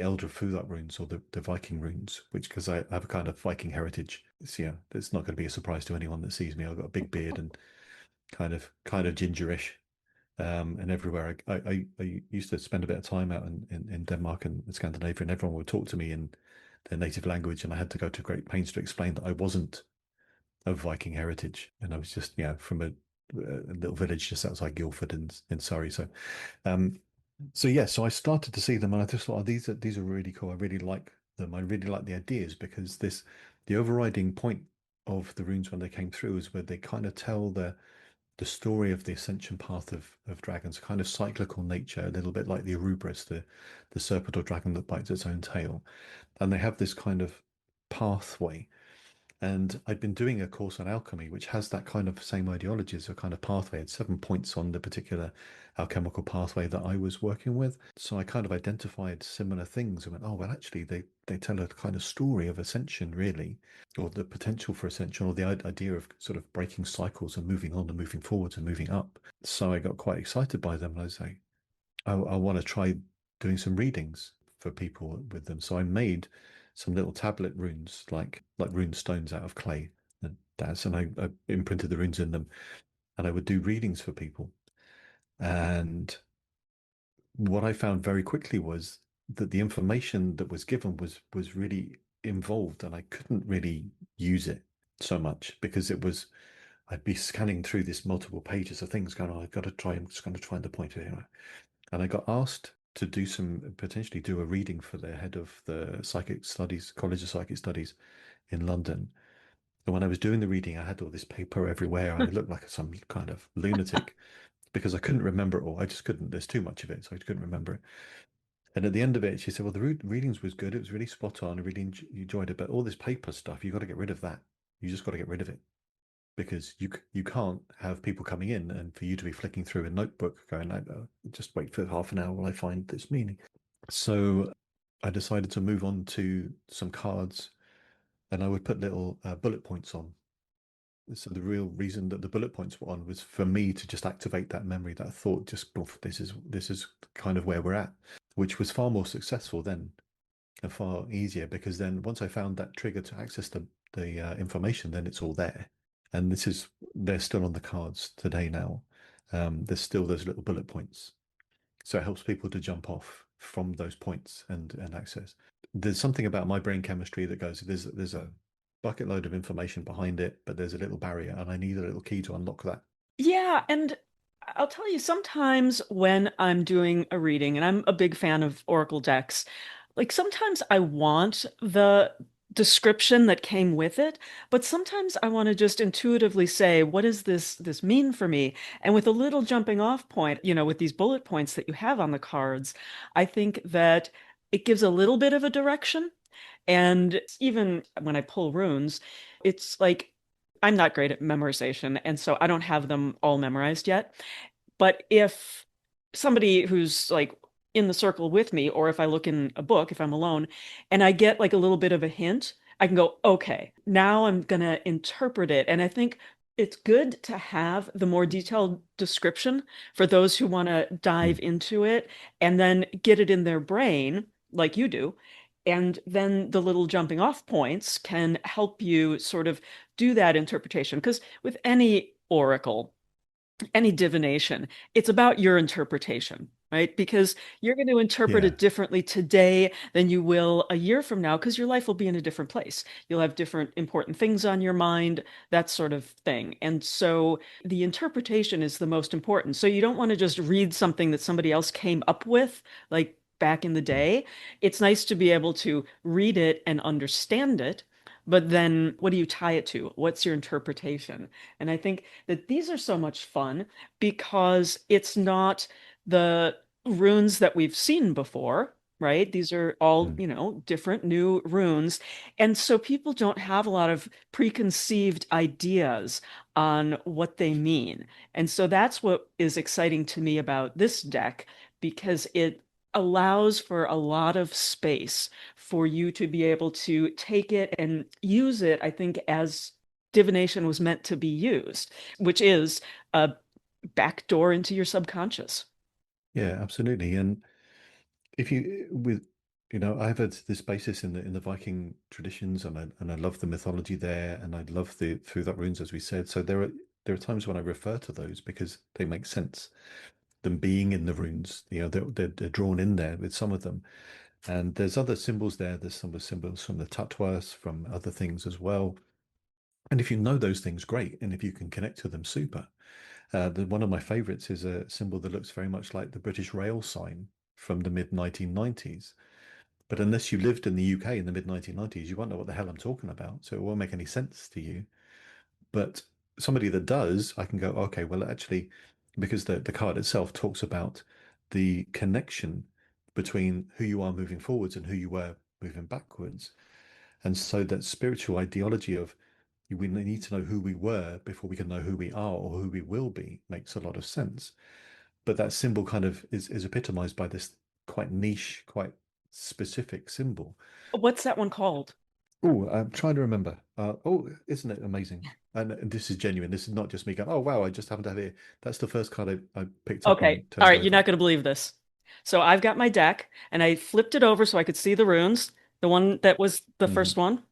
Elder Futhark runes or the Viking runes, which because I have a kind of Viking heritage. Yeah, it's not going to be a surprise to anyone that sees me. I've got a big beard and kind of gingerish. And everywhere I used to spend a bit of time out in Denmark and Scandinavia, and everyone would talk to me in their native language, and I had to go to great pains to explain that I wasn't of Viking heritage, and I was just from a little village just outside Guildford in Surrey. Um, so I started to see them, and I just thought, oh, these are really cool. I really like them. I really like the ideas because the overriding point of the runes when they came through is where they kind of tell the story of the ascension path of dragons, kind of cyclical nature, a little bit like the Ouroboros, the serpent or dragon that bites its own tail, and they have this kind of pathway And I'd been doing a course on alchemy, which has that kind of same ideology as a kind of pathway. It's 7 points on the particular alchemical pathway that I was working with. So I kind of identified similar things and went, oh, well, actually, they tell a kind of story of ascension, really, or the potential for ascension, or the idea of sort of breaking cycles and moving on and moving forwards and moving up. So I got quite excited by them. And I was like, I want to try doing some readings for people with them. So I made some little tablet runes, like rune stones out of clay, and I imprinted the runes in them, and I would do readings for people. And what I found very quickly was that the information that was given was really involved, and I couldn't really use it so much because I'd be scanning through this multiple pages of things, going, oh, I've got to try. I'm just going to find the point here. And I got asked to potentially do a reading for the head of the Psychic Studies, College of Psychic Studies in London. And when I was doing the reading, I had all this paper everywhere. I looked like some kind of lunatic because I couldn't remember it all. I just couldn't. There's too much of it, so I couldn't remember it. And at the end of it, she said, well, the readings was good. It was really spot on. I really enjoyed it. But all this paper stuff, you got to get rid of that. You just got to get rid of it because you can't have people coming in and for you to be flicking through a notebook going, just wait for half an hour while I find this meaning. So I decided to move on to some cards, and I would put little bullet points on. So the real reason that the bullet points were on was for me to just activate that memory, that thought, just this is kind of where we're at, which was far more successful then and far easier because then once I found that trigger to access the information, then it's all there. And they're still on the cards today now. There's still those little bullet points. So it helps people to jump off from those points and access. There's something about my brain chemistry that goes, there's a bucket load of information behind it, but there's a little barrier and I need a little key to unlock that. Yeah, and I'll tell you, sometimes when I'm doing a reading, and I'm a big fan of Oracle decks, like sometimes I want the description that came with it, but sometimes I want to just intuitively say, what does this mean for me? And with a little jumping off point, with these bullet points that you have on the cards, I think that it gives a little bit of a direction. And even when I pull runes, it's like I'm not great at memorization, and so I don't have them all memorized yet. But if somebody who's like in the circle with me, or if I look in a book, if I'm alone, and I get like a little bit of a hint, I can go, okay, now I'm gonna interpret it. And I think it's good to have the more detailed description for those who want to dive Mm. into it and then get it in their brain, like you do. And then the little jumping off points can help you sort of do that interpretation. Because with any oracle, any divination, it's about your interpretation, right? Because you're going to interpret Yeah. it differently today than you will a year from now, because your life will be in a different place. You'll have different important things on your mind, that sort of thing. And so the interpretation is the most important. So you don't want to just read something that somebody else came up with, like back in the Mm. day. It's nice to be able to read it and understand it. But then what do you tie it to? What's your interpretation? And I think that these are so much fun because it's not the runes that we've seen before, right? These are all, Mm. different new runes. And so people don't have a lot of preconceived ideas on what they mean. And so that's what is exciting to me about this deck because it allows for a lot of space for you to be able to take it and use it, I think, as divination was meant to be used, which is a backdoor into your subconscious. Yeah, absolutely. And if you with I have this basis in the Viking traditions, and I love the mythology there, and I love the through that runes, as we said. So there are times when I refer to those because they make sense. Them being in the runes, they're drawn in there with some of them, and there's other symbols there. There's some of the symbols from the tatwas, from other things as well. And if you know those things, great. And if you can connect to them, super. One of my favorites is a symbol that looks very much like the British rail sign from the mid 1990s. But unless you lived in the UK in the mid 1990s, you won't know what the hell I'm talking about. So it won't make any sense to you. But somebody that does, I can go, okay, well, actually, because the card itself talks about the connection between who you are moving forwards and who you were moving backwards. And so that spiritual ideology of We need to know who we were before we can know who we are or who we will be. Makes a lot of sense. But that symbol kind of is epitomized by this quite niche, quite specific symbol. What's that one called? Oh, I'm trying to remember. Oh, isn't it amazing? And this is genuine. This is not just me going, oh, wow, I just happened to have it. That's the first card I picked up Okay. and All turned right. You're over. not going to believe this. So I've got my deck and I flipped it over so I could see the runes, the one that was the Mhm. first one.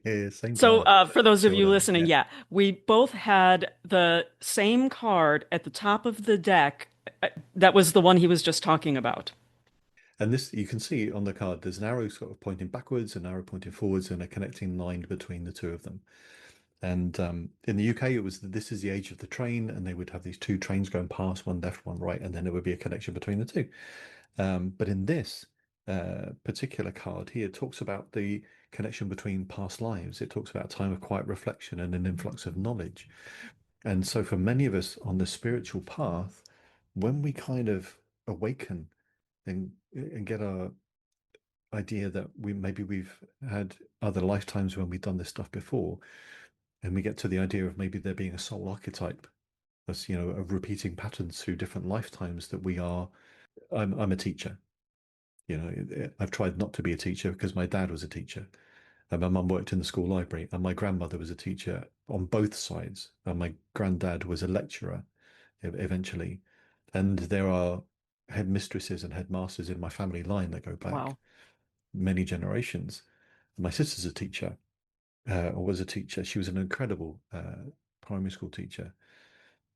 Same So, card. for those of Sure you done. listening, Yeah. yeah, we both had the same card at the top of the deck. That was the one he was just talking about. And this, you can see on the card, there's an arrow sort of pointing backwards, an arrow pointing forwards, and a connecting line between the two of them. And in the UK, it was this is the age of the train, and they would have these two trains going past, one left, one right, and then there would be a connection between the two. But in this particular card here, it talks about the connection between past lives. It talks about a time of quiet reflection and an influx of knowledge. And so, for many of us on the spiritual path, when we kind of awaken and get our idea that we've had other lifetimes when we've done this stuff before, and we get to the idea of maybe there being a soul archetype, as of repeating patterns through different lifetimes that we are. I'm a teacher. I've tried not to be a teacher because my dad was a teacher, and my mum worked in the school library, and my grandmother was a teacher on both sides, and my granddad was a lecturer eventually, and there are headmistresses and headmasters in my family line that go back Wow. many generations. My sister's a teacher, or was a teacher. She was an incredible primary school teacher.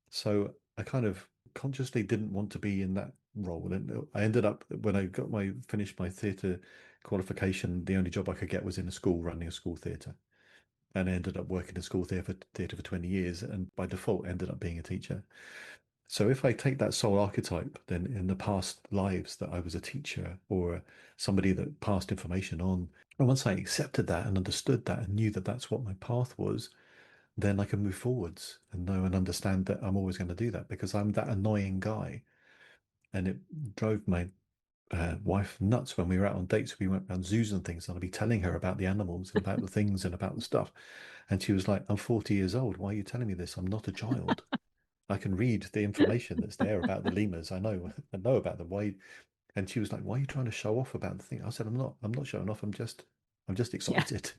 So I kind of consciously didn't want to be in that role. And I ended up, when I finished my theatre qualification, the only job I could get was in a school running a school theatre. And I ended up working in school theatre for 20 years, and by default ended up being a teacher. So if I take that soul archetype, then in the past lives that I was a teacher or somebody that passed information on, and once I accepted that and understood that and knew that that's what my path was, then I can move forwards and know and understand that I'm always going to do that because I'm that annoying guy. And it drove my wife nuts when we were out on dates. We went around zoos and things, and I'd be telling her about the animals and about the things and about the stuff. And she was like, I'm 40 years old. Why are you telling me this? I'm not a child. I can read the information that's there about the lemurs. I know about them. Why? And she was like, "Why are you trying to show off about the thing?" I said, I'm not showing off. I'm just Yeah. excited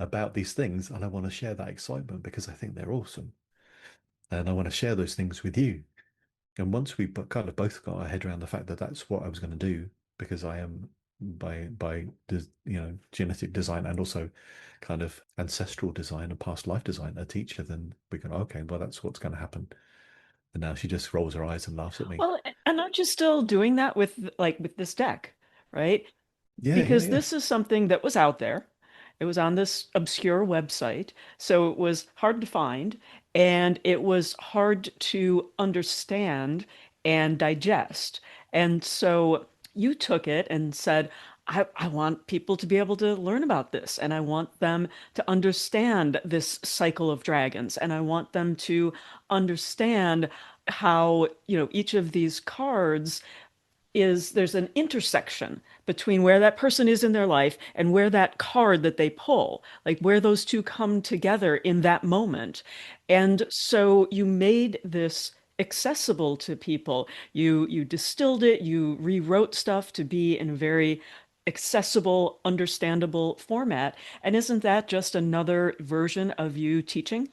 about these things, and I want to share that excitement because I think they're awesome, and I want to share those things with you. And once we kind of both got our head around the fact that that's what I was going to do, because I am genetic design and also kind of ancestral design and past life design a teacher, then we can okay, well that's what's going to happen. And now she just rolls her eyes and laughs at me. Well, and aren't you still doing that with with this deck, right? Yeah, yeah, Because yeah. this is something that was out there. It was on this obscure website, so it was hard to find and it was hard to understand and digest. And so you took it and said, I want people to be able to learn about this, and I want them to understand this cycle of dragons, and I want them to understand how, each of these cards is there's an intersection between where that person is in their life and where that card that they pull, like where those two come together in that moment. And so you made this accessible to people. You distilled it, you rewrote stuff to be in a very accessible, understandable format. And isn't that just another version of you teaching?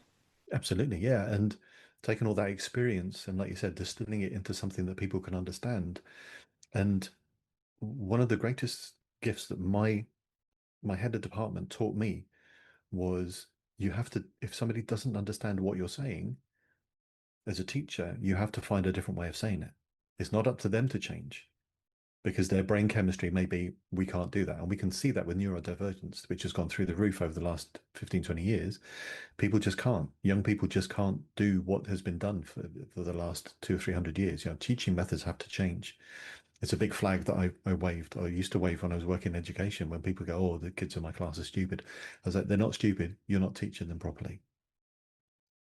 Absolutely, yeah. And taking all that experience and, like you said, distilling it into something that people can understand. And one of the greatest gifts that my head of department taught me was you have to, if somebody doesn't understand what you're saying, as a teacher, you have to find a different way of saying it. It's not up to them to change because their brain chemistry maybe we can't do that. And we can see that with neurodivergence, which has gone through the roof over the last 15, 20 years. People just can't. Young people just can't do what has been done for the last 200 or 300 years. Teaching methods have to change. It's a big flag that I waved. I used to wave when I was working in education when people go, oh, the kids in my class are stupid. I was like, they're not stupid. You're not teaching them properly.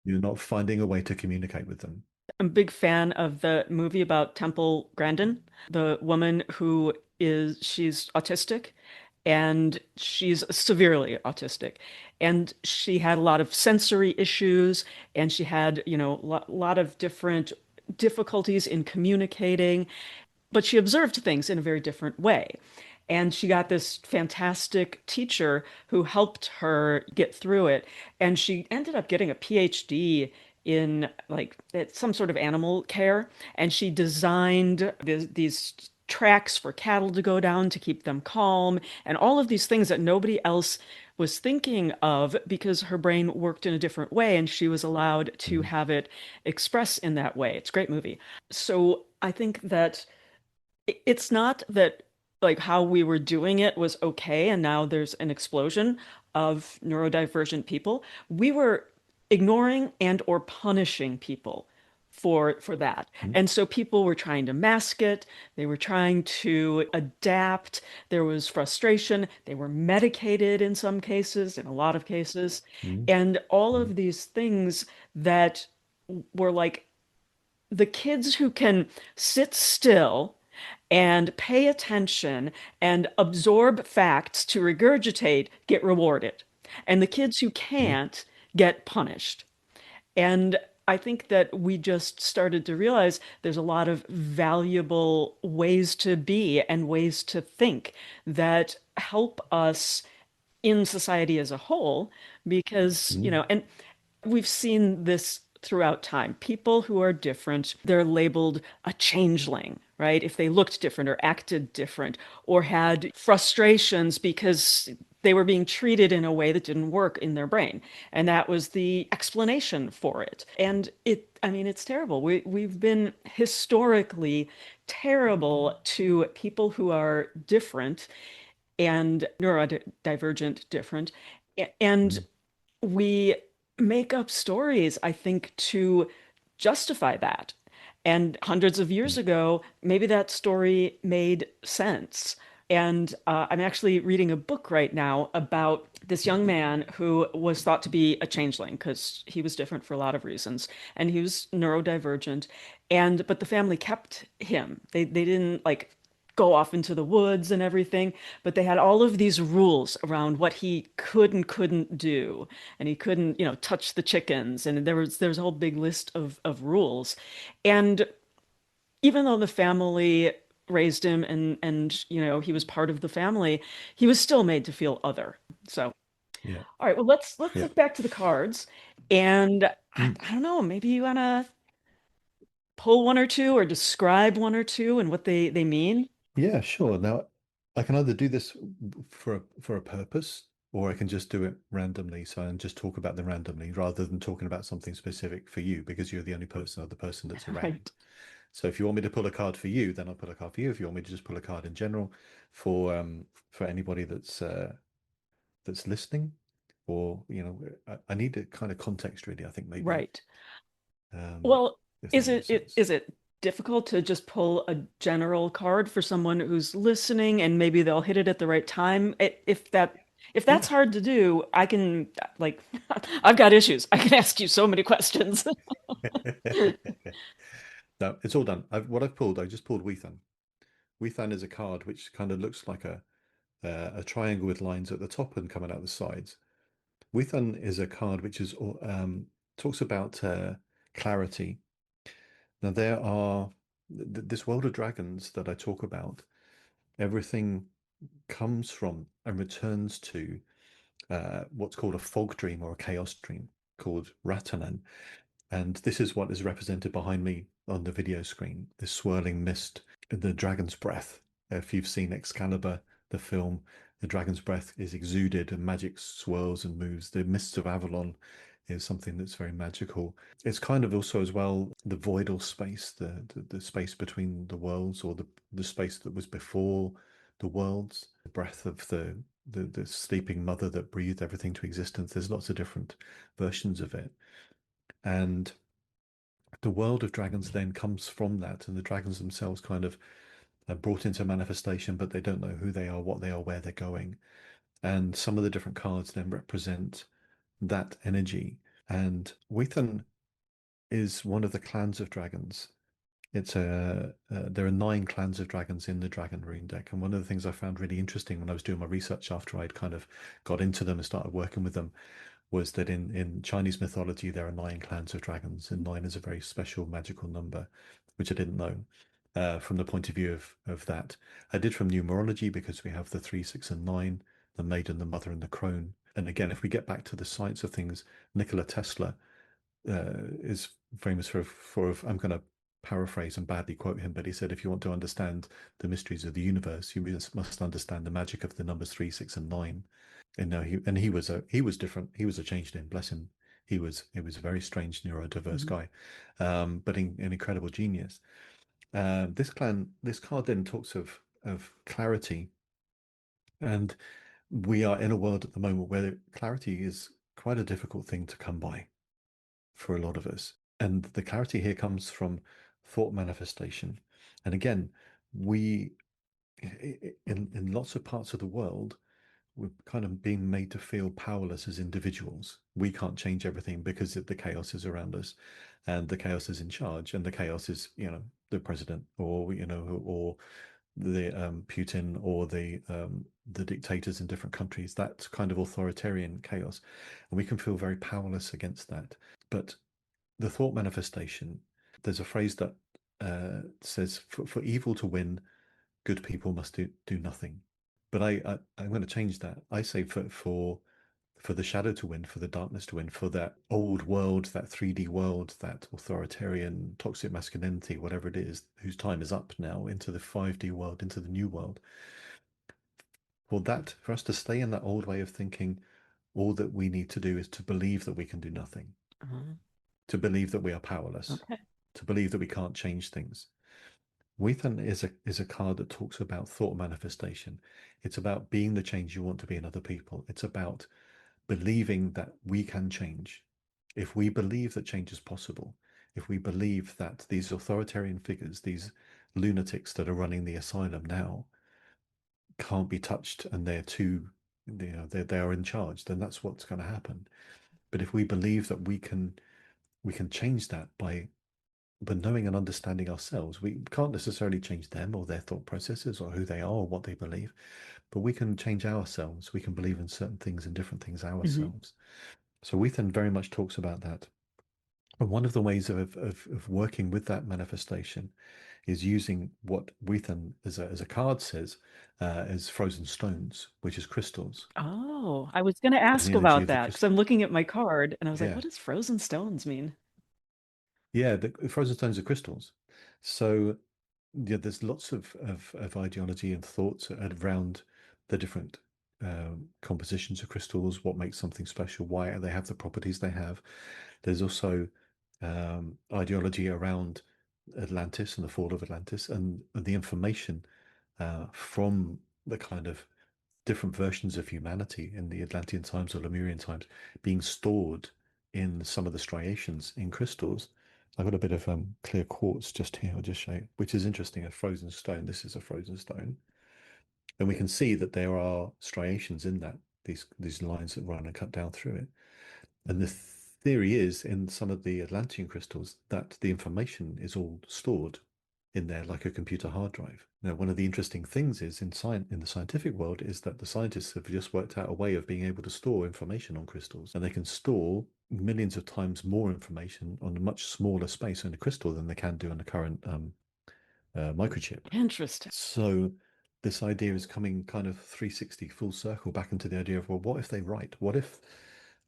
You're not finding a way to communicate with them. I'm a big fan of the movie about Temple Grandin, the woman who she's autistic and she's severely autistic. And she had a lot of sensory issues, and she had, lot of different difficulties in communicating, but she observed things in a very different way. And she got this fantastic teacher who helped her get through it. And she ended up getting a PhD in like some sort of animal care. And she designed these tracks for cattle to go down to keep them calm, and all of these things that nobody else was thinking of because her brain worked in a different way and she was allowed to Mm. have it express in that way. It's a great movie. So I think that it's not that like how we were doing it was okay and now there's an explosion of neurodivergent people. We were ignoring and or punishing people for that. Mm. And so people were trying to mask it, they were trying to adapt, there was frustration, they were medicated in some cases, in a lot of cases, Mm. and all Mm. of these things that were like the kids who can sit still and pay attention and absorb facts to regurgitate get rewarded. And the kids who Yeah. can't get punished. And I think that we just started to realize there's a lot of valuable ways to be and ways to think that help us in society as a whole because, Mm. and we've seen this throughout time. People who are different, they're labeled a changeling, right? If they looked different or acted different or had frustrations because they were being treated in a way that didn't work in their brain. And that was the explanation for it. And I mean, it's terrible. We've been historically terrible to people who are different and neurodivergent different. And Mm. we make up stories, I think, to justify that. And hundreds of years Mm. ago, maybe that story made sense. And I'm actually reading a book right now about this young man who was thought to be a changeling because he was different for a lot of reasons, and he was neurodivergent. And but the family kept him. They didn't like go off into the woods and everything, but they had all of these rules around what he could and couldn't do. And he couldn't, touch the chickens. And there's a whole big list of rules. And even though the family raised him and he was part of the family, he was still made to feel other. So, Yeah. all right, well let's Yeah. look back to the cards. And Mm. I don't know, maybe you wanna pull one or two or describe one or two and what they mean. Yeah, sure. Now, I can either do this for a purpose, or I can just do it randomly. So and just talk about them randomly rather than talking about something specific for you because you're the only person or the person that's around. Right. So if you want me to pull a card for you, then I'll pull a card for you. If you want me to just pull a card in general for anybody that's listening, or I need a kind of context really. I think maybe Right. um, Well, if that is makes it sense. is it difficult to just pull a general card for someone who's listening and maybe they'll hit it at the right time? If that's Yeah. hard to do, I can like I've got issues. I can ask you so many questions. No, it's all done. What I've pulled, I just pulled Weathan. Weathan is a card which kind of looks like a triangle with lines at the top and coming out the sides. Weathan is a card which is talks about clarity. Now there are this world of dragons that I talk about. Everything comes from and returns to what's called a fog dream or a chaos dream called Ratanan. And this is what is represented behind me on the video screen, this swirling mist, the dragon's breath. If you've seen Excalibur, the film, the dragon's breath is exuded and magic swirls and moves. The mists of Avalon is something that's very magical. It's kind of also as well the voidal space, the space between the worlds, or the space that was before the worlds, the breath of the sleeping mother that breathed everything to existence. There's lots of different versions of it. And the world of dragons then comes from that, and the dragons themselves kind of are brought into manifestation, but they don't know who they are, what they are, where they're going. And some of the different cards then represent that energy. And Weathan is one of the clans of dragons. It's there are 9 clans of dragons in the Dragon Rune deck, and one of the things I found really interesting when I was doing my research after I'd kind of got into them and started working with them was that in Chinese mythology there are 9 clans of dragons, and 9 is a very special magical number, which I didn't know. From the point of view of that, I did from numerology because we have the 3, 6, and 9, the maiden, the mother, and the crone. And again, if we get back to the science of things, Nikola Tesla is famous for I'm going to paraphrase and badly quote him, but he said, if you want to understand the mysteries of the universe, you must understand the magic of the numbers 3, 6, and 9. And no, he was different. He was a changeling, bless him. He was a very strange neurodiverse guy, but an incredible genius. This card then talks of clarity, and we are in a world at the moment where clarity is quite a difficult thing to come by for a lot of us. And the clarity here comes from thought manifestation. And again, we in lots of parts of the world, we're kind of being made to feel powerless as individuals. We can't change everything because the chaos is around us, and the chaos is in charge, and the chaos is, the president, or or the Putin, or the dictators in different countries. That kind of authoritarian chaos, and we can feel very powerless against that. But the thought manifestation, there's a phrase that says, for evil to win, good people must do nothing. But I'm going to change that. I say for the shadow to win, for the darkness to win, for that old world, that 3D world, that authoritarian, toxic masculinity, whatever it is, whose time is up now, into the 5D world, into the new world. For us to stay in that old way of thinking, all that we need to do is to believe that we can do nothing, to believe that we are powerless, to believe that we can't change things. Weathen is a card that talks about thought manifestation. It's about being the change you want to be in other people. It's about believing that we can change. If we believe that change is possible, if we believe that these authoritarian figures, these lunatics that are running the asylum now, can't be touched and they're they are in charge, then that's what's going to happen. But if we believe that we can change that by knowing and understanding ourselves, we can't necessarily change them or their thought processes or who they are or what they believe, but we can change ourselves. We can believe in certain things and different things ourselves. So Weathen very much talks about that. And one of the ways of working with that manifestation is using what Weathen as a card says as frozen stones, which is crystals. Oh, I was going to And the ask energy about of the that because crystal. I'm looking at my card and I was like, Yeah. what does frozen stones mean? Yeah, the frozen stones are crystals. So yeah, there's lots of ideology and thoughts around the different compositions of crystals, what makes something special, why they have the properties they have. There's also ideology around Atlantis and the fall of Atlantis, and the information from the kind of different versions of humanity in the Atlantean times or Lemurian times being stored in some of the striations in crystals. I've got a bit of clear quartz just here. I'll just show you, which is interesting. A frozen stone. This is a frozen stone, and we can see that there are striations in that. These lines that run and cut down through it. And the theory is in some of the Atlantean crystals that the information is all stored in there like a computer hard drive. Now, one of the interesting things is in the scientific world is that the scientists have just worked out a way of being able to store information on crystals, and they can store millions of times more information on a much smaller space in a crystal than they can do on the current microchip. Interesting. So this idea is coming kind of 360 full circle back into the idea of, well, what if they're right? What if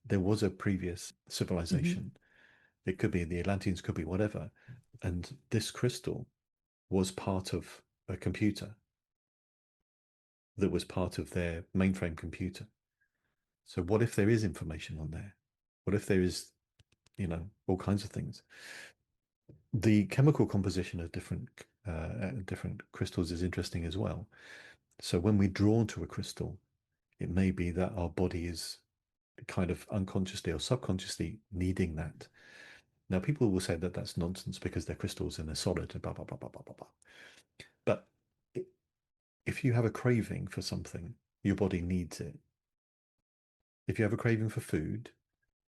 there was a previous civilization? It could be the Atlanteans, could be whatever. And this crystal was part of a computer that was part of their mainframe computer. So what if there is information on there? What if there is, all kinds of things? The chemical composition of different crystals is interesting as well. So when we're drawn to a crystal, it may be that our body is kind of unconsciously or subconsciously needing that. Now, people will say that that's nonsense because they're crystals and they're solid and blah, blah, blah, blah, blah, blah, blah. But if you have a craving for something, your body needs it. If you have a craving for food,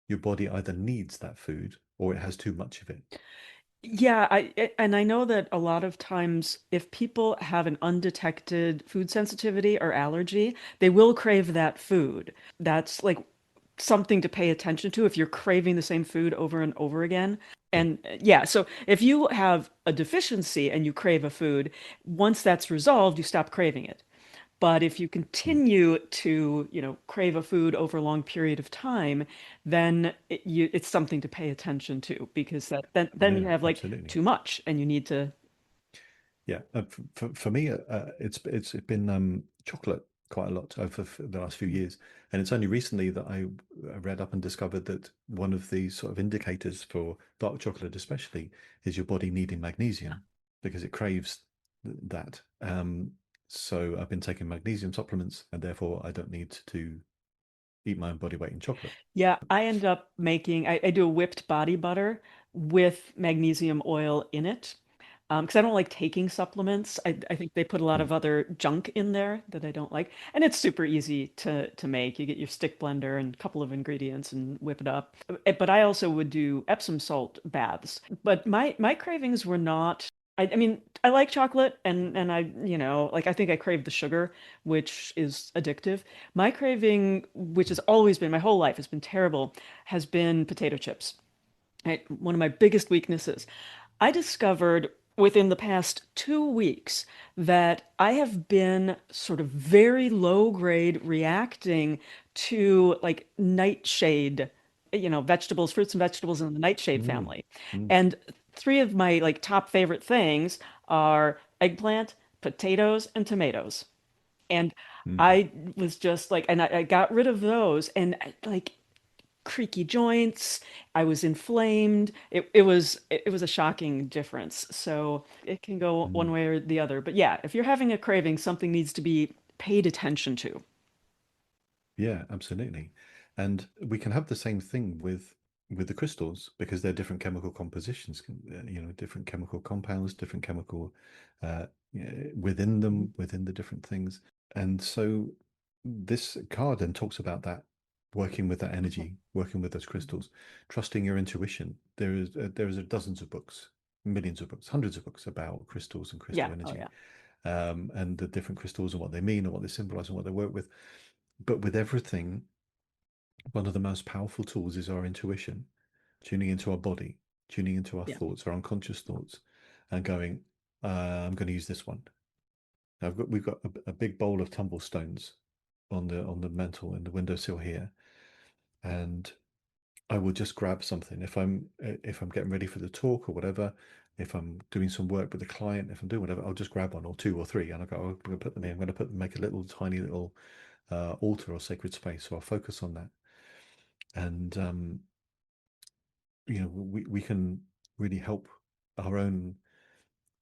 your body either needs that food or it has too much of it. Yeah, and I know that a lot of times if people have an undetected food sensitivity or allergy, they will crave that food. That's like something to pay attention to if you're craving the same food over and over again. Yeah. And yeah, so if you have a deficiency and you crave a food, once that's resolved, you stop craving it. But if you Mm. continue to, crave a food over a long period of time, then it's something to pay attention to because then you Yeah, have like absolutely. too much and you need to. Yeah, for me, it's been chocolate quite a lot over the last few years, and it's only recently that I read up and discovered that one of the sort of indicators for dark chocolate, especially, is your body needing magnesium because it craves that. So I've been taking magnesium supplements, and therefore I don't need to eat my own body weight in chocolate. Yeah, I end up making, I do a whipped body butter with magnesium oil in it. Because I don't like taking supplements. I think they put a lot Mm. of other junk in there that I don't like. And it's super easy to make. You get your stick blender and a couple of ingredients and whip it up. But I also would do Epsom salt baths. But my cravings were not. I mean, I like chocolate and I, like I think I crave the sugar, which is addictive. My craving, which has always been my whole life, has been terrible, has been potato chips. Right? One of my biggest weaknesses. I discovered within the past 2 weeks that I have been sort of very low grade reacting to like nightshade, vegetables, fruits and vegetables in the nightshade Mm. family. Mm. And three of my like top favorite things are eggplant, potatoes, and tomatoes. And Mm. I was just like, and I got rid of those and like creaky joints. I was inflamed. It was a shocking difference. So it can go one Mm. way or the other. But yeah, if you're having a craving, something needs to be paid attention to. Yeah, absolutely. And we can have the same thing with the crystals because they're different chemical compositions, different chemical compounds, different chemical within Mhm. them, within the different things. And so this card then talks about that, working with that energy, working with those crystals, trusting your intuition. There is dozens of books, millions of books, hundreds of books about crystals and Yeah. crystal Oh energy, yeah. and the different crystals and what they mean and what they symbolize and what they work with. But with everything, one of the most powerful tools is our intuition, tuning into our body, tuning into our Yeah. thoughts, our unconscious thoughts, and going, I'm going to use this one. Now we've got a big bowl of tumble stones on the mantle in the windowsill here, and I will just grab something if I'm getting ready for the talk or whatever. If I'm doing some work with a client, if I'm doing whatever, I'll just grab one or two or three, and I go, I'm going to put them in. I'm going to put them, make a little tiny little altar or sacred space. So I'll focus on that, and we can really help our own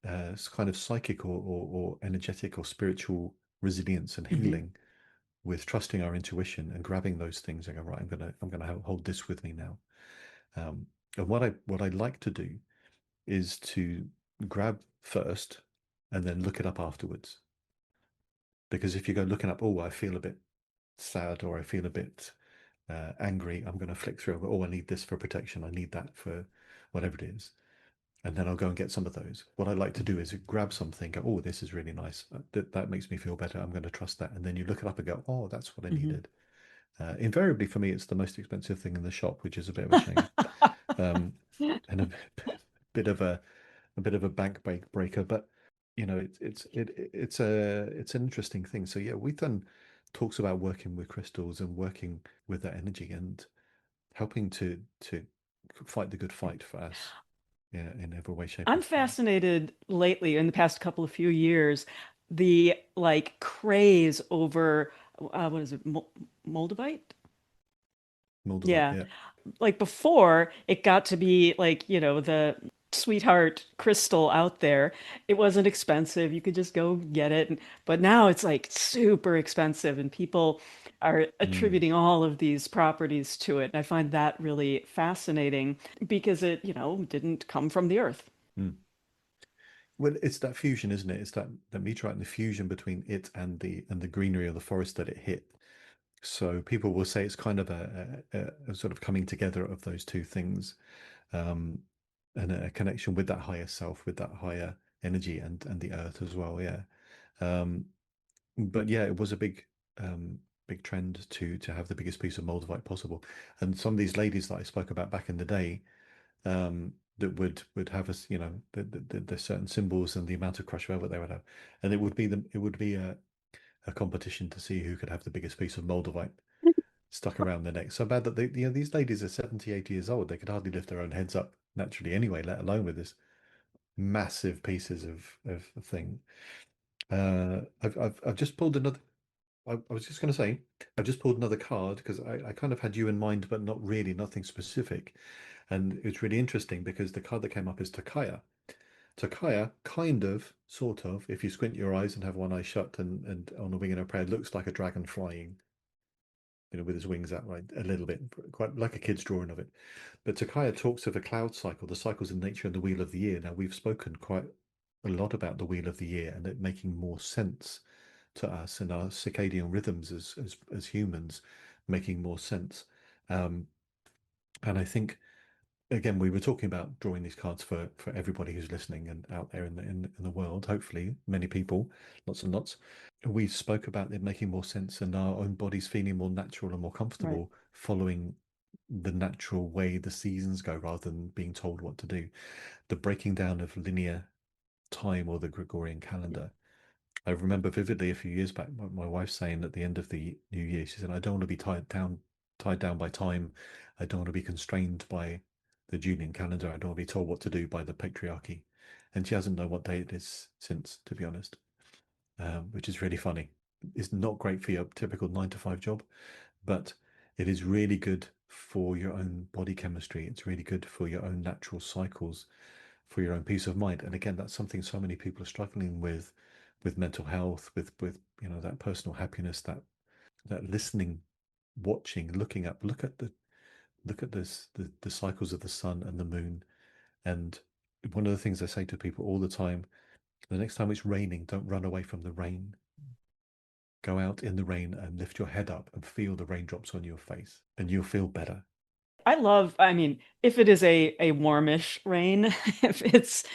kind of psychic or energetic or spiritual resilience and Hmm. healing with trusting our intuition and grabbing those things and go, right, I'm gonna hold this with me now. And what I like to do is to grab first and then look it up afterwards. Because if you go looking up, oh, I feel a bit sad or I feel a bit angry, I'm going to flick through. Oh, I need this for protection. I need that for whatever it is. And then I'll go and get some of those. What I like to do is grab something, go, oh, this is really nice. That makes me feel better. I'm going to trust that. And then you look it up and go, oh, that's what I Hmm. needed. Invariably, for me, it's the most expensive thing in the shop, which is a bit of a shame, um, and a bit of a bank breaker. But it's an interesting thing. So yeah, we've done talks about working with crystals and working with that energy and helping to fight the good fight for us, yeah, in every way, shape, I'm and form. fascinated lately in the past couple of few years, the like craze over what is it, Moldavite? Moldavite, Yeah. yeah. Like before it got to be like, the sweetheart crystal out there. It wasn't expensive. You could just go get it. But now it's like super expensive and people are Mm, attributing all of these properties to it. And I find that really fascinating because it, didn't come from the earth. mm. Well, it's that fusion, isn't it? It's that meteorite and the fusion between it and the greenery of the forest that it hit. So people will say it's kind of a sort of coming together of those two things. Um, and a connection with that higher self, with that higher energy, and the earth as well. Yeah. Um, but yeah, it was a big trend to have the biggest piece of moldavite possible. And some of these ladies that I spoke about back in the day, that would have us, the certain symbols and the amount of crushed velvet they would have, and it would be a competition to see who could have the biggest piece of moldavite stuck around their neck. So bad that these ladies are 70, 80 years old. They could hardly lift their own heads up naturally anyway, let alone with this massive pieces of thing. I've just pulled another. I was just going to say, I've just pulled another card because I kind of had you in mind, but not really, nothing specific. And it's really interesting because the card that came up is Takaya. Takaya, kind of, sort of, if you squint your eyes and have one eye shut and on a wing and a prayer, looks like a dragon flying, with his wings out, right, a little bit, quite like a kid's drawing of it. But Takaya talks of a cloud cycle, the cycles of nature and the wheel of the year. Now, we've spoken quite a lot about the wheel of the year and it making more sense to us and our circadian rhythms as humans making more sense. Um, and I think again we were talking about drawing these cards for everybody who's listening and out there in the world. Hopefully, many people, lots and lots. We spoke about it making more sense and our own bodies feeling more natural and more Right. comfortable following the natural way the seasons go rather than being told what to do. The breaking down of linear time or the Gregorian calendar. I remember vividly a few years back my wife saying at the end of the new year, she said, "I don't want to be tied down by time. I don't want to be constrained by the Julian calendar. I don't want to be told what to do by the patriarchy." And she hasn't known what day it is since, to be honest, which is really funny. It's not great for your typical 9 to 5 job, but it is really good for your own body chemistry. It's really good for your own natural cycles, for your own peace of mind. And again, that's something so many people are struggling with mental health, with that personal happiness, that listening, watching, looking up, look at this the cycles of the sun and the moon. And one of the things I say to people all the time, the next time it's raining, don't run away from the rain. Go out in the rain and lift your head up and feel the raindrops on your face, and you'll feel better. I mean, if it is a warmish rain, if it's,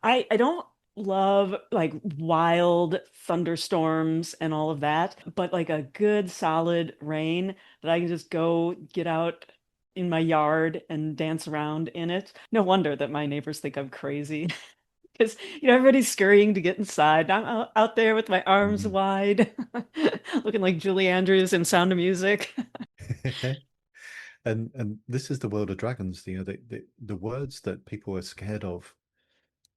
I don't love like wild thunderstorms and all of that, but like a good solid rain that I can just go get out in my yard and dance around in it. No wonder that my neighbors think I'm crazy because, everybody's scurrying to get inside. I'm out there with my arms Mhm. wide, looking like Julie Andrews in Sound of Music. And this is the world of dragons. The words that people are scared of,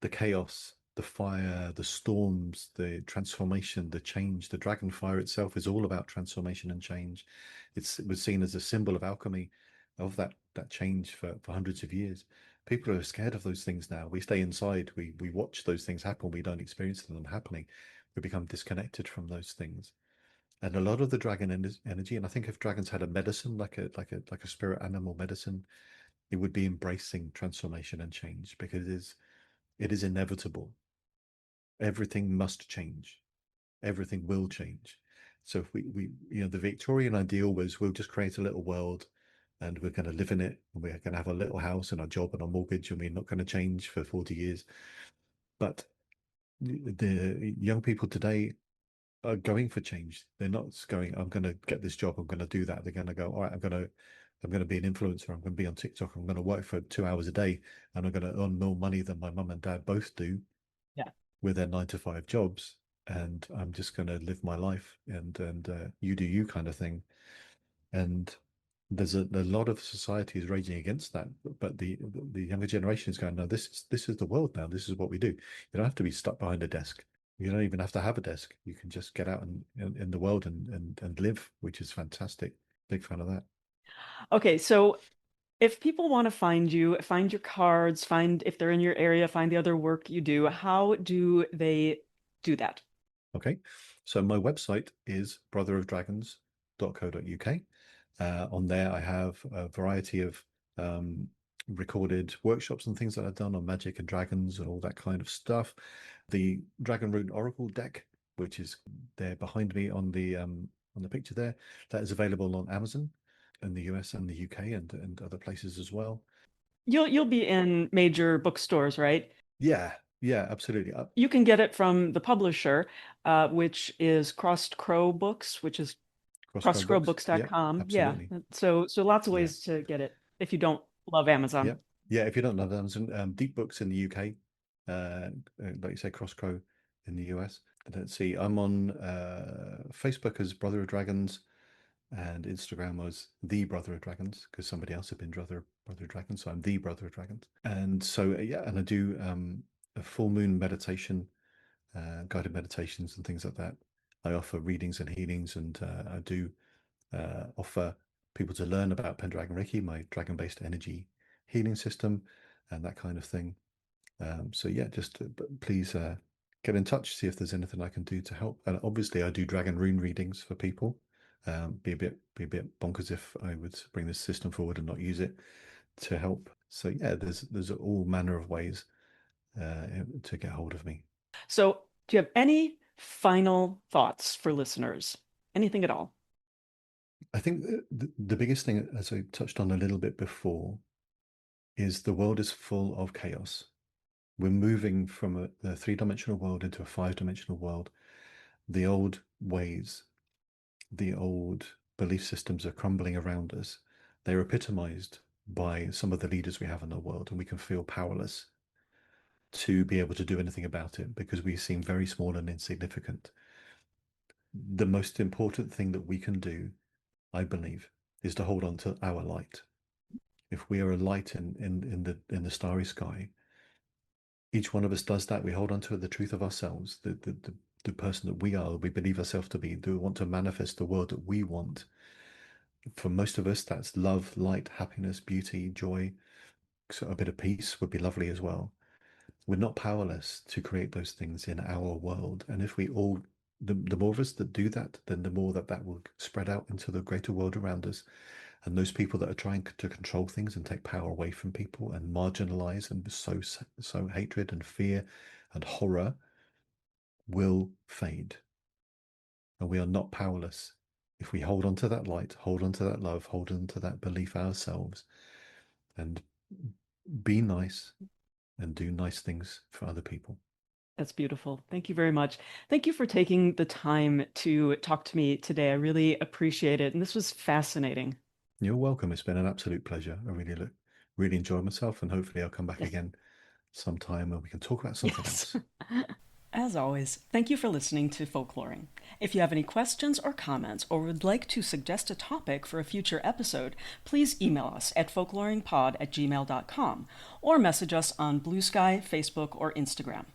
the chaos, the fire, the storms, the transformation, the change. The dragon fire itself is all about transformation and change. It was seen as a symbol of alchemy, of that change for hundreds of years. People are scared of those things now. We stay inside. We watch those things happen. We don't experience them happening. We become disconnected from those things. And a lot of the dragon energy, and I think if dragons had a medicine, like a spirit animal medicine, it would be embracing transformation and change because it is inevitable. Everything must change. Everything will change. So if we the Victorian ideal was we'll just create a little world and we're going to live in it and we're going to have a little house and a job and a mortgage and we're not going to change for 40 years. But the young people today are going for change. They're not going, I'm going to get this job, I'm going to do that. They're going to go, all right, I'm going to be an influencer. I'm going to be on TikTok. I'm going to work for 2 hours a day and I'm going to earn more money than my mum and dad both do Yeah. with their 9 to 5 jobs. And I'm just going to live my life and you do you kind of thing. And there's a lot of society is raging against that, but the younger generation is going, no, this is the world now. This is what we do. You don't have to be stuck behind a desk. You don't even have to have a desk. You can just get out in the world and live, which is fantastic. Big fan of that. Okay, so if people want to find you, find your cards, find if they're in your area, find the other work you do, how do they do that? Okay, so my website is brotherofdragons.co.uk. On there, I have a variety of um, recorded workshops and things that I've done on magic and dragons and all that kind of stuff. The Dragon Rune Oracle deck, which is there behind me on the picture there, that is available on Amazon in the US and the UK and other places as well. You'll be in major bookstores, right? Yeah, yeah, absolutely. You can get it from the publisher, which is Crossed Crow Books, which is Crosscrow Books. Yeah, crossedcrowbooks.com. Yeah. absolutely. So lots of Yeah, ways to get it if you don't love Amazon. yeah, yeah. If you don't know Amazon, Deep Books in the UK, like you say, Crosscrow in the US. Let's see, I'm on Facebook as Brother of Dragons, and Instagram was the Brother of Dragons because somebody else had been Brother of Dragons, so I'm the Brother of Dragons. And so yeah, and I do a full moon meditation, guided meditations and things like that. I offer readings and healings, and I do offer people to learn about Pendragon Reiki, my dragon-based energy healing system, and that kind of thing. So yeah, just please get in touch, see if there's anything I can do to help. And obviously, I do dragon rune readings for people. Be a bit bonkers if I would bring this system forward and not use it to help. So yeah, there's all manner of ways to get hold of me. So, do you have any final thoughts for listeners? Anything at all? I think the biggest thing, as I touched on a little bit before, is the world is full of chaos. We're moving from a three-dimensional world into a five-dimensional world. The old ways, the old belief systems are crumbling around us. They're epitomized by some of the leaders we have in the world, and we can feel powerless to be able to do anything about it because we seem very small and insignificant. The most important thing that we can do, I believe, is to hold on to our light. If we are a light in the starry sky, each one of us does that. We hold on to the truth of ourselves, the person that we are, we believe ourselves to be. Do we want to manifest the world that we want? For most of us, that's love, light, happiness, beauty, joy. So a bit of peace would be lovely as well. We're not powerless to create those things in our world. And if we all, the more of us that do that, then the more that will spread out into the greater world around us. And those people that are trying to control things and take power away from people and marginalize and sow hatred and fear and horror will fade. And we are not powerless. If we hold on to that light, hold on to that love, hold on to that belief ourselves, and be nice and do nice things for other people. That's beautiful. Thank you very much. Thank you for taking the time to talk to me today. I really appreciate it. And this was fascinating. You're welcome. It's been an absolute pleasure. I really enjoyed myself, and hopefully I'll come back Yes. again sometime and we can talk about something Yes. else. As always, thank you for listening to Folkloring. If you have any questions or comments or would like to suggest a topic for a future episode, please email us at folkloringpod@gmail.com or message us on Blue Sky, Facebook, or Instagram.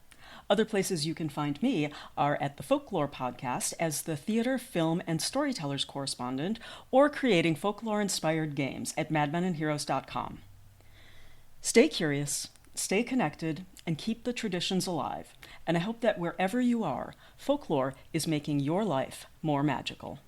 Other places you can find me are at the Folklore Podcast as the theater, film, and storytellers correspondent or creating folklore-inspired games at madmenandheroes.com. Stay curious, stay connected, and keep the traditions alive. And I hope that wherever you are, folklore is making your life more magical.